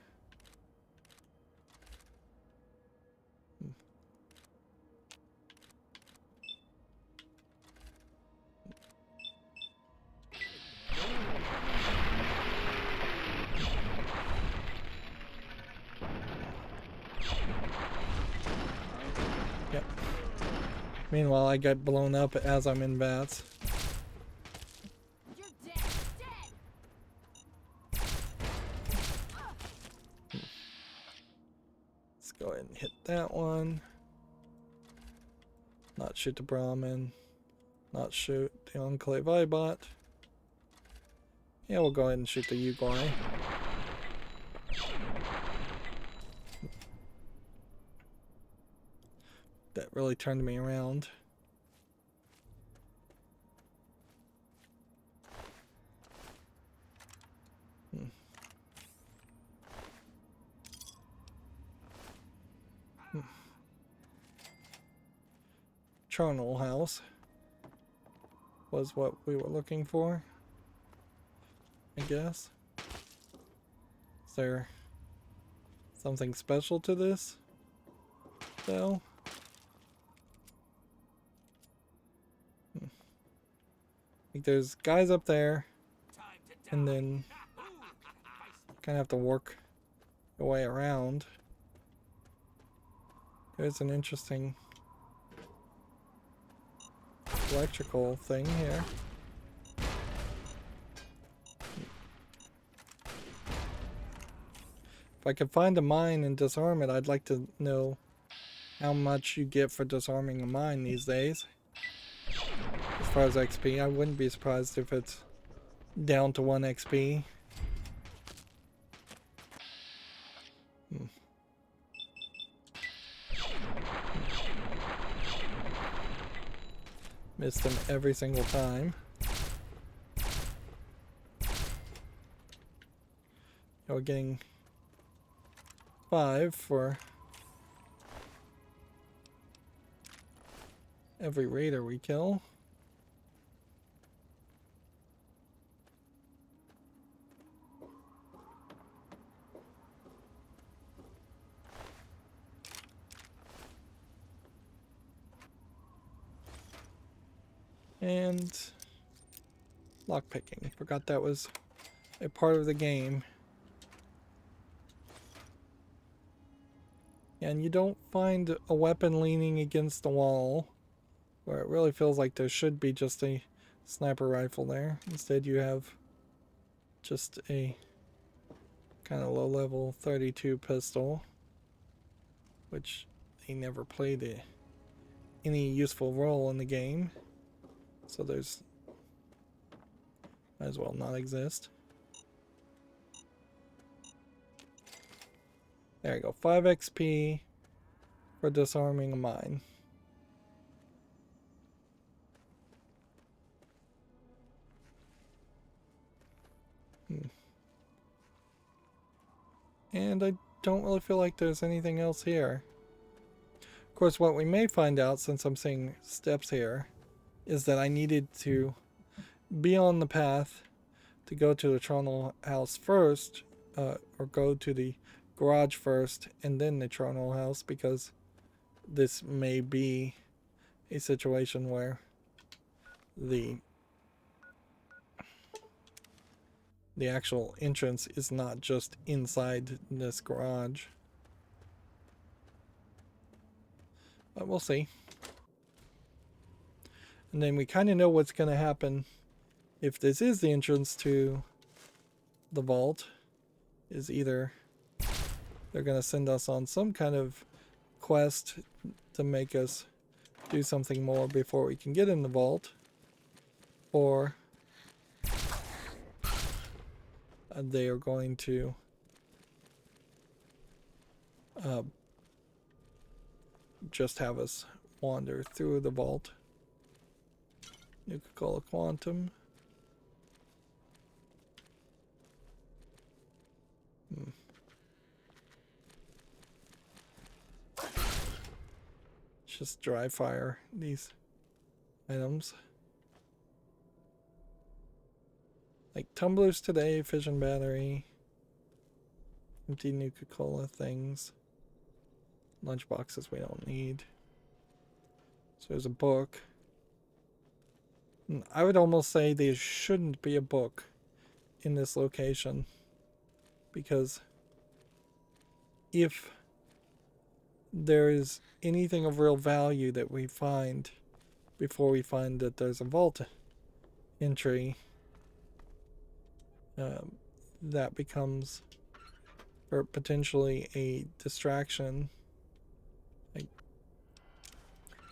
Yep. Meanwhile, I get blown up as I'm in bats. You're dead. Let's go ahead and hit that one. Not shoot the Brahmin. Not shoot the Enclave Ibot. Yeah, we'll go ahead and shoot the Uguay. That really turned me around. Charnel House was what we were looking for, I guess. Is there something special to this, though? I think there's guys up there, and then kind of have to work your way around. There's an interesting electrical thing here. If I could find a mine and disarm it, I'd like to know how much you get for disarming a mine these days. As far as XP, I wouldn't be surprised if it's down to 1 XP. Missed them every single time. We're getting 5 for every raider we kill. And lockpicking. Forgot that was a part of the game. And you don't find a weapon leaning against the wall, where it really feels like there should be just a sniper rifle there. Instead you have just a kind of low-level 32 pistol, which they never played any useful role in the game. So there's, might as well not exist. There you go, 5 XP for disarming a mine. And I don't really feel like there's anything else here. Of course, what we may find out, since I'm seeing steps here, is that I needed to be on the path to go to the charnel house first, or go to the garage first and then the charnel house, because this may be a situation where the actual entrance is not just inside this garage. But we'll see. And then we kind of know what's going to happen if this is the entrance to the vault. Is either they're going to send us on some kind of quest to make us do something more before we can get in the vault, or they are going to just have us wander through the vault. You could call it quantum. just dry fire these items. Like tumblers today, fission battery, empty Nuka-Cola things, lunch boxes we don't need. So there's a book. And I would almost say there shouldn't be a book in this location, because if there is anything of real value that we find before we find that there's a vault entry, that becomes or potentially a distraction. Like,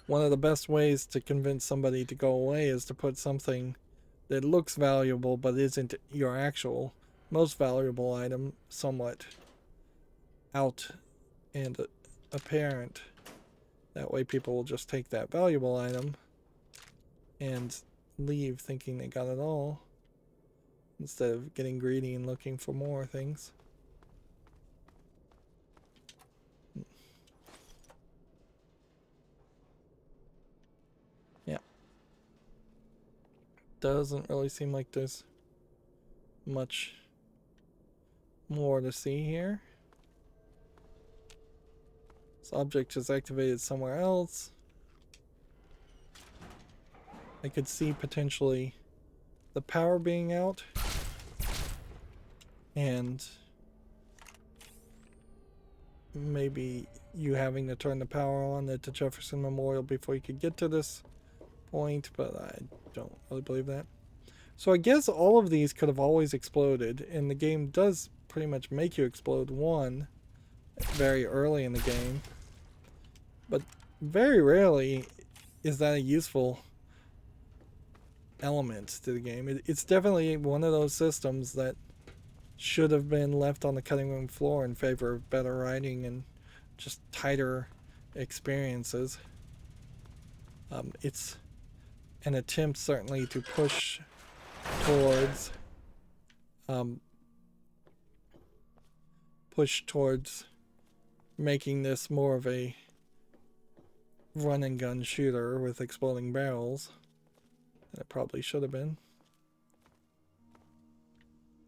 one of the best ways to convince somebody to go away is to put something that looks valuable but isn't your actual most valuable item somewhat out and apparent. That way people will just take that valuable item and leave thinking they got it all, instead of getting greedy and looking for more things. Yeah. Doesn't really seem like there's much more to see here. This object is activated somewhere else. I could see potentially the power being out and maybe you having to turn the power on at the Jefferson Memorial before you could get to this point, but I don't really believe that. So I guess all of these could have always exploded, and the game does pretty much make you explode one very early in the game, but very rarely is that a useful element to the game. It's definitely one of those systems that should have been left on the cutting room floor in favor of better writing and just tighter experiences. It's an attempt certainly to push towards making this more of a run and gun shooter with exploding barrels than it probably should have been.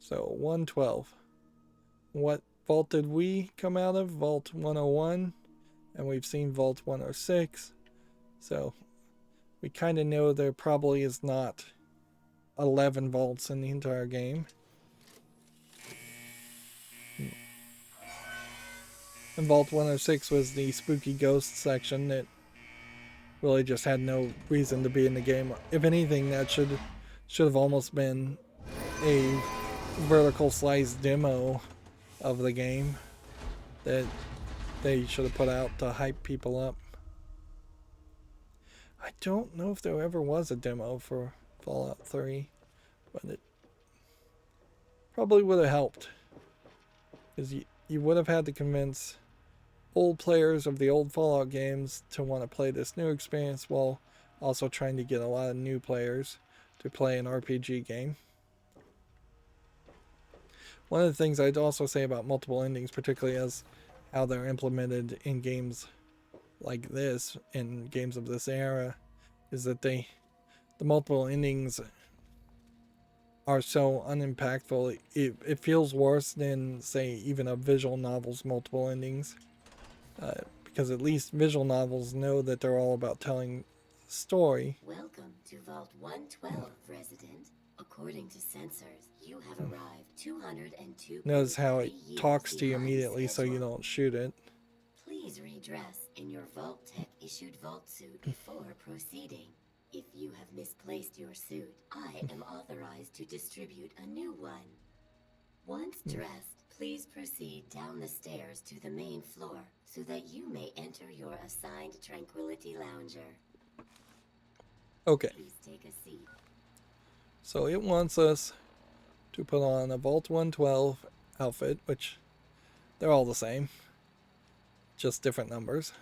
So 112. What vault did we come out of? Vault 101, and we've seen Vault 106. So we kind of know there probably is not 11 vaults in the entire game. And Vault 106 was the spooky ghost section that really just had no reason to be in the game. If anything, that should have almost been a vertical slice demo of the game that they should have put out to hype people up. I don't know if there ever was a demo for Fallout 3, but it probably would have helped, because you would have had to convince old players of the old Fallout games to want to play this new experience, while also trying to get a lot of new players to play an RPG game. One of the things I'd also say about multiple endings, particularly as how they're implemented in games like this, in games of this era, is that the multiple endings are so unimpactful. It feels worse than, say, even a visual novel's multiple endings. Because at least visual novels know that they're all about telling a story. Welcome to Vault 112, resident. According to sensors, you have arrived 202. Notice how it talks to you immediately so you don't shoot it. Please redress in your Vault Tech issued vault suit before proceeding. If you have misplaced your suit, I am authorized to distribute a new one. Once dressed, please proceed down the stairs to the main floor so that you may enter your assigned Tranquility Lounger. Okay. Please take a seat. So it wants us to put on a Vault 112 outfit, which they're all the same, just different numbers.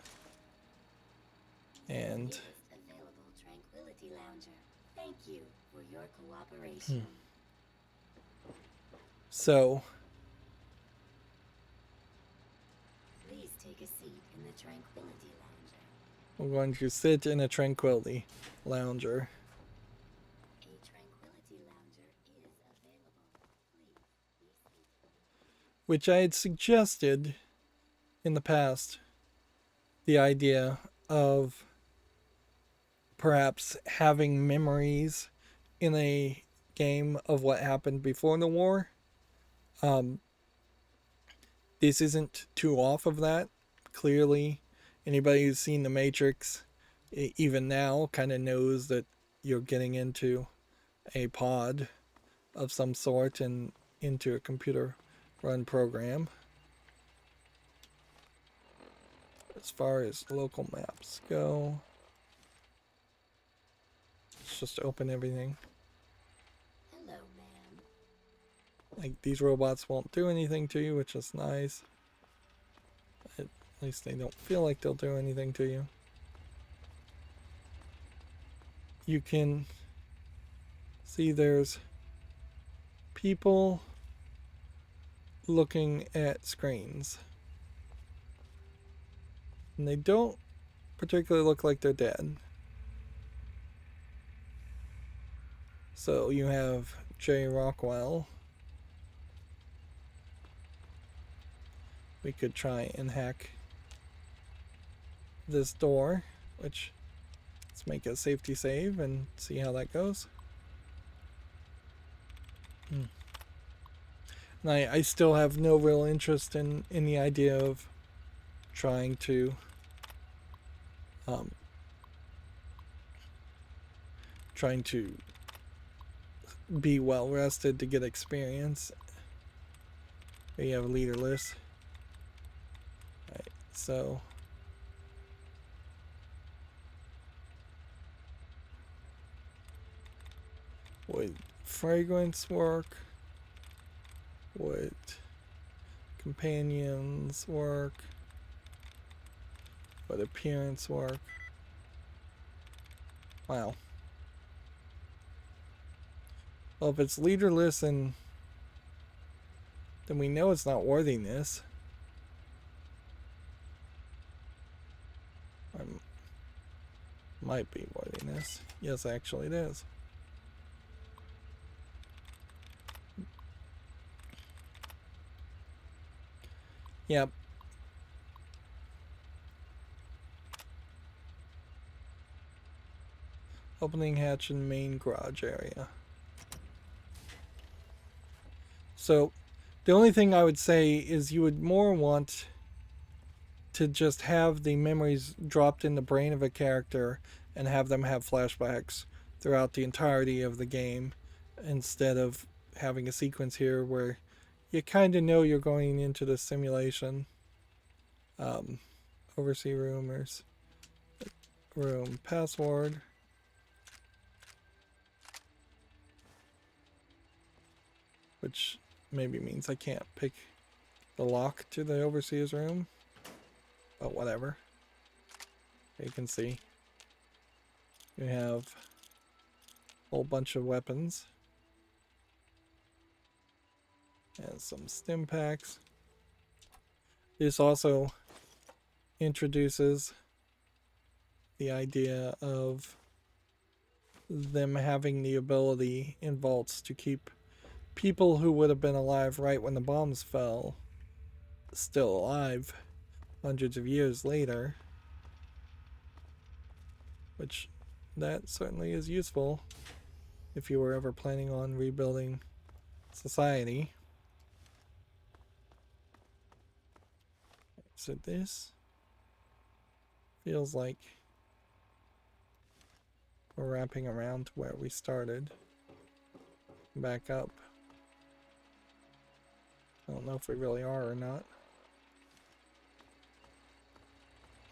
And Available Tranquility Lounger. Thank you for your cooperation. So Please take a seat in the Tranquility Lounger. We're going to sit in a tranquility lounger. A tranquility lounger is available. Please be seated. Which I had suggested in the past. The idea of perhaps having memories in a game of what happened before the war. This isn't too off of that. Clearly, anybody who's seen The Matrix, even now, kind of knows that you're getting into a pod of some sort and into a computer run program. As far as local maps go, let's just open everything. Hello, ma'am. Like, these robots won't do anything to you, which is nice. At least they don't feel like they'll do anything to you. You can see there's people looking at screens. And they don't particularly look like they're dead. So you have Jay Rockwell. We could try and hack this door, which, let's make a safety save and see how that goes. And I still have no real interest in the idea of trying to be well rested to get experience. We have leaderless. Right, so would fragrance work? Would companions work? Would appearance work? Wow. Well, if it's leaderless, and then we know it's not worthiness. Might be worthiness. Yes, actually it is. Yep. Opening hatch in main garage area. So, the only thing I would say is you would more want to just have the memories dropped in the brain of a character and have them have flashbacks throughout the entirety of the game, instead of having a sequence here where you kind of know you're going into the simulation. Oversee rumors. Room password. Which maybe means I can't pick the lock to the overseer's room. But whatever. You can see. You have a whole bunch of weapons. And some stim packs. This also introduces the idea of them having the ability in vaults to keep people who would have been alive right when the bombs fell still alive hundreds of years later, which that certainly is useful if you were ever planning on rebuilding society. So this feels like we're wrapping around to where we started. Back up. I don't know if we really are or not.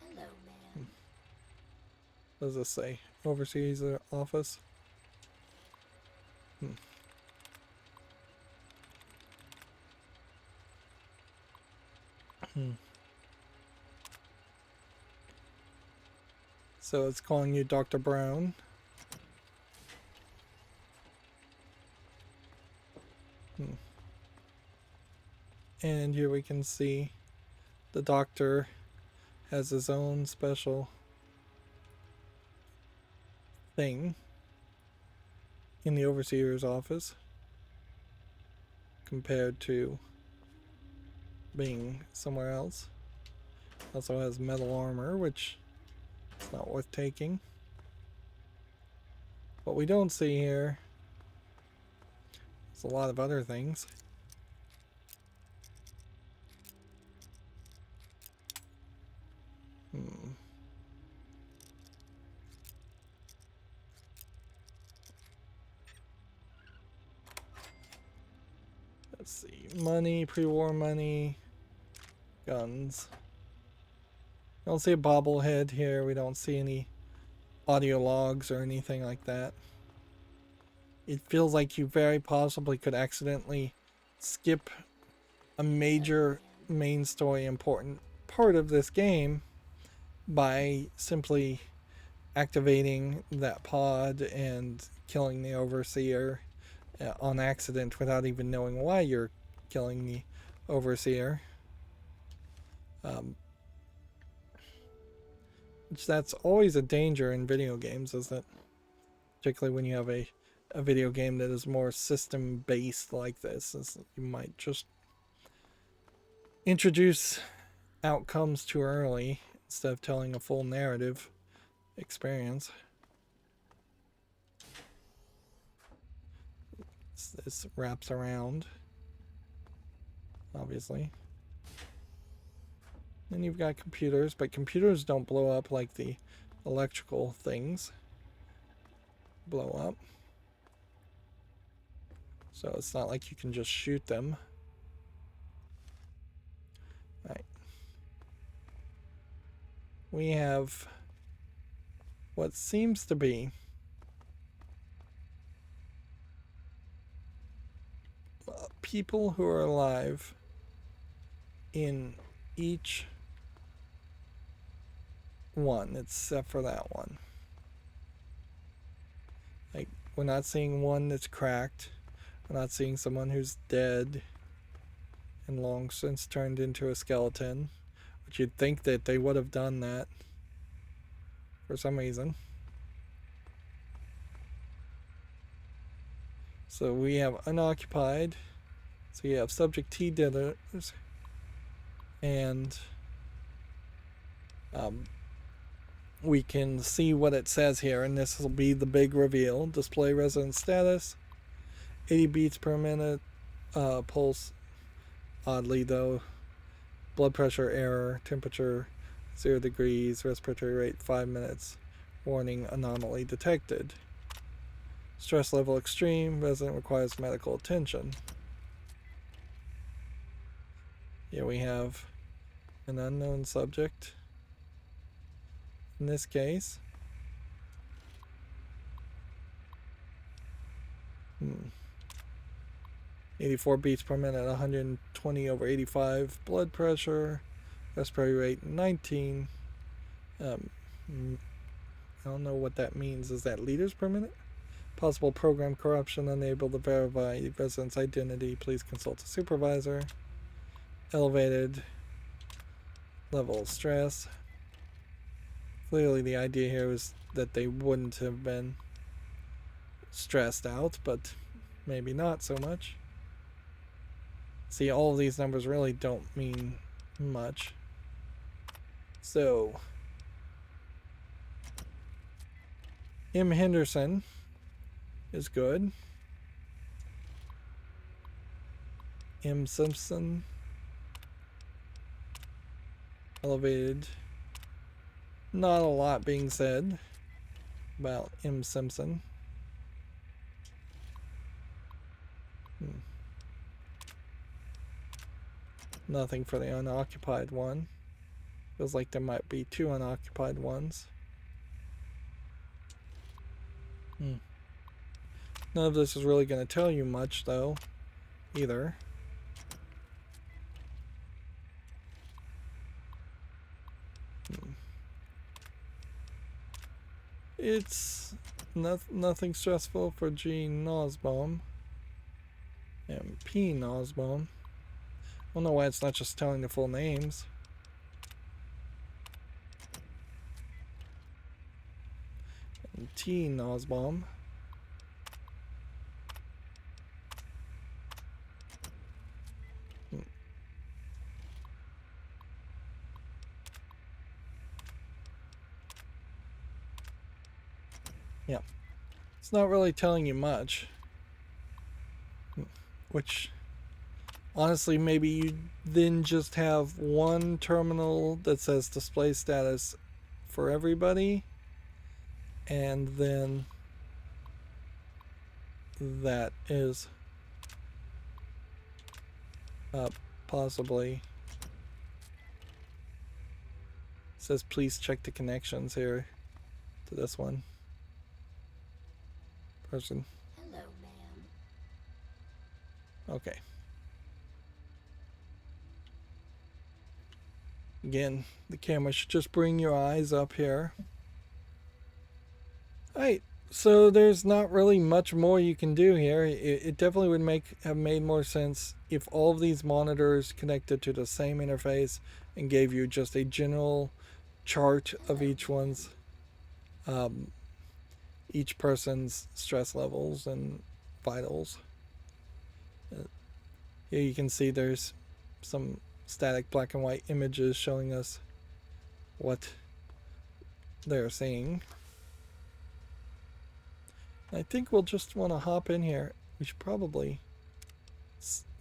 Hello, ma'am. What does this say? Overseas office? So it's calling you Dr. Brown. And here we can see the doctor has his own special thing in the overseer's office compared to being somewhere else. Also has metal armor, which is not worth taking. What we don't see here is a lot of other things. Let's see. Money, pre-war money, guns. We don't see a bobblehead here. We don't see any audio logs or anything like that. It feels like you very possibly could accidentally skip a major main story important part of this game by simply activating that pod and killing the overseer on accident without even knowing why you're killing the overseer. Which that's always a danger in video games, isn't it? Particularly when you have a video game that is more system based like this, is you might just introduce outcomes too early instead of telling a full narrative experience. This wraps around, obviously. Then you've got computers, but computers don't blow up like the electrical things blow up. So it's not like you can just shoot them. Right. We have what seems to be people who are alive in each one except for that one. Like, we're not seeing one that's cracked. We're not seeing someone who's dead and long since turned into a skeleton, which you'd think that they would have done that for some reason. So we have unoccupied. So you have subject T dinners, and we can see what it says here, and this will be the big reveal. Display resident status, 80 beats per minute, pulse, oddly though, blood pressure error, temperature 0 degrees, respiratory rate 5 minutes, warning anomaly detected. Stress level extreme, resident requires medical attention. Here we have an unknown subject. In this case, 84 beats per minute, 120/85 blood pressure, respiratory rate 19. I don't know what that means. Is that liters per minute? Possible program corruption, unable to verify resident's identity. Please consult a supervisor. Elevated level of stress. Clearly the idea here is that they wouldn't have been stressed out, but maybe not so much. See, all of these numbers really don't mean much. So, M. Henderson is good. M. Simpson, elevated. Not a lot being said about M. Simpson. Nothing for the unoccupied one. Feels like there might be 2 unoccupied ones. None of this is really going to tell you much, though, either. It's nothing stressful for G. Nosbaum and P. Nosbaum. I don't know why it's not just telling the full names. some tea, Nosbaum. Yeah. It's not really telling you much. Which, honestly, maybe you then just have one terminal that says display status for everybody. And then that is possibly says please check the connections here to this one person. Hello, ma'am. Okay. Again, the camera should just bring your eyes up here. Alright, so there's not really much more you can do here. It definitely would have made more sense if all of these monitors connected to the same interface and gave you just a general chart of each person's stress levels and vitals. Here you can see there's some static black and white images showing us what they're seeing. I think we'll just want to hop in here. We should probably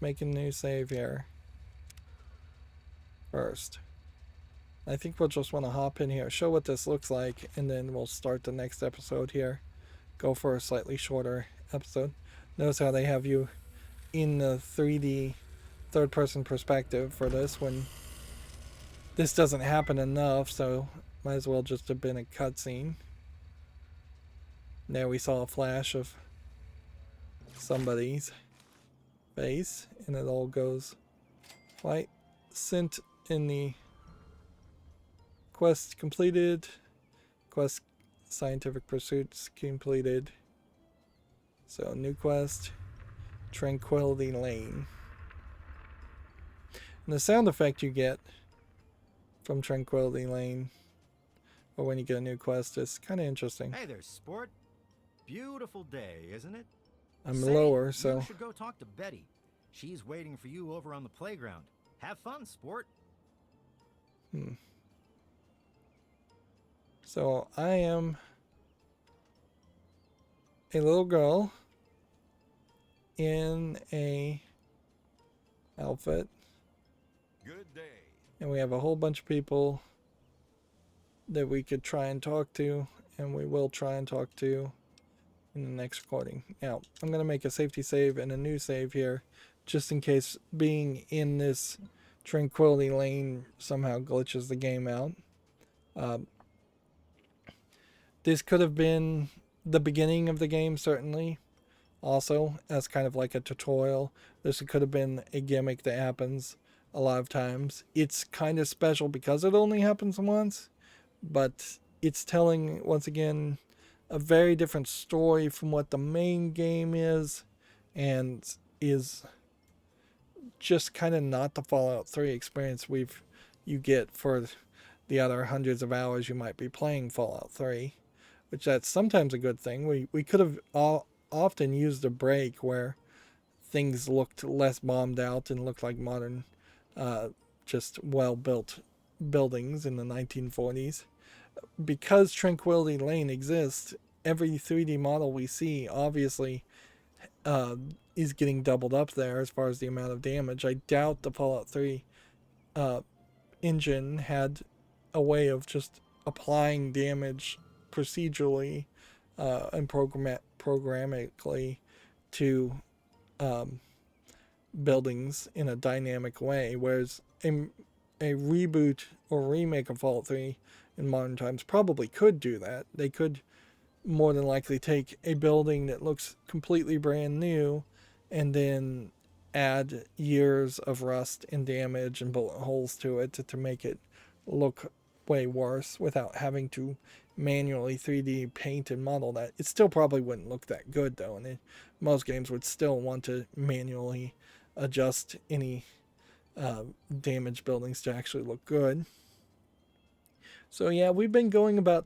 make a new save here first. I think we'll just want to hop in here, show what this looks like, and then we'll start the next episode here. Go for a slightly shorter episode. Notice how they have you in the 3D third-person perspective for this, when this doesn't happen enough, so might as well just have been a cutscene. There we saw a flash of somebody's face, and it all goes white. Sent in the quest completed. Quest scientific pursuits completed. So new quest, Tranquility Lane. And the sound effect you get from Tranquility Lane, or when you get a new quest, is kind of interesting. Hey there, sport. Beautiful day, isn't it? I'm lower, so you should go talk to Betty. She's waiting for you over on the playground. Have fun, sport. So I am a little girl in a outfit. Good day. And we have a whole bunch of people that we could try and talk to, and we will try and talk to in the next recording. Now, I'm going to make a safety save and a new save here, just in case being in this Tranquility Lane somehow glitches the game out. This could have been the beginning of the game, certainly. Also, as kind of like a tutorial. This could have been a gimmick that happens a lot of times. It's kind of special because it only happens once, but it's telling, once again, a very different story from what the main game is, and is just kind of not the Fallout 3 experience you get for the other hundreds of hours you might be playing Fallout 3, which that's sometimes a good thing. We could have often used a break where things looked less bombed out and looked like modern, just well-built buildings in the 1940s. Because Tranquility Lane exists, every 3D model we see obviously is getting doubled up there as far as the amount of damage. I doubt the Fallout 3 engine had a way of just applying damage procedurally and programmatically to buildings in a dynamic way, whereas a reboot or remake of Fallout 3 in modern times probably could do that. They could more than likely take a building that looks completely brand new and then add years of rust and damage and bullet holes to it to make it look way worse without having to manually 3D paint and model that. It still probably wouldn't look that good though, and most games would still want to manually adjust any damaged buildings to actually look good. So yeah, we've been going about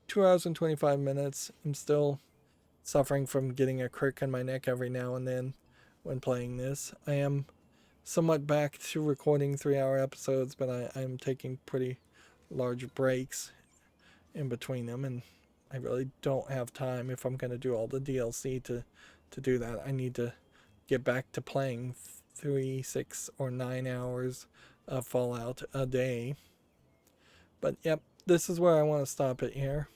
2 hours and 25 minutes. I'm still suffering from getting a crick in my neck every now and then when playing this. I am somewhat back to recording 3-hour episodes, but I'm taking pretty large breaks in between them, and I really don't have time if I'm going to do all the DLC to do that. I need to get back to playing 3, 6, or 9 hours of Fallout a day. But yep, this is where I want to stop it here.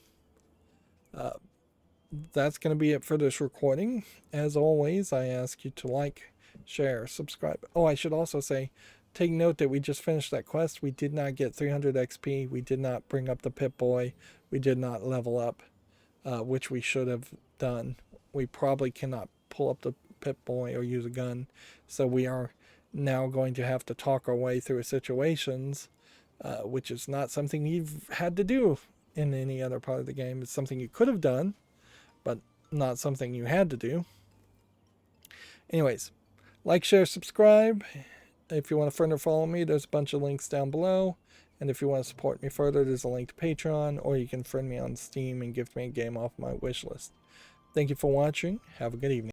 That's going to be it for this recording. As always, I ask you to like, share, subscribe. Oh, I should also say, take note that we just finished that quest. We did not get 300 XP. We did not bring up the Pip-Boy. We did not level up, which we should have done. We probably cannot pull up the Pip-Boy or use a gun. So we are now going to have to talk our way through situations, which is not something you've had to do in any other part of the game. It's something you could have done, but not something you had to do. Anyways, like, share, subscribe. If you want to further follow me, there's a bunch of links down below. And if you want to support me further, there's a link to Patreon, or you can friend me on Steam and give me a game off my wish list. Thank you for watching. Have a good evening.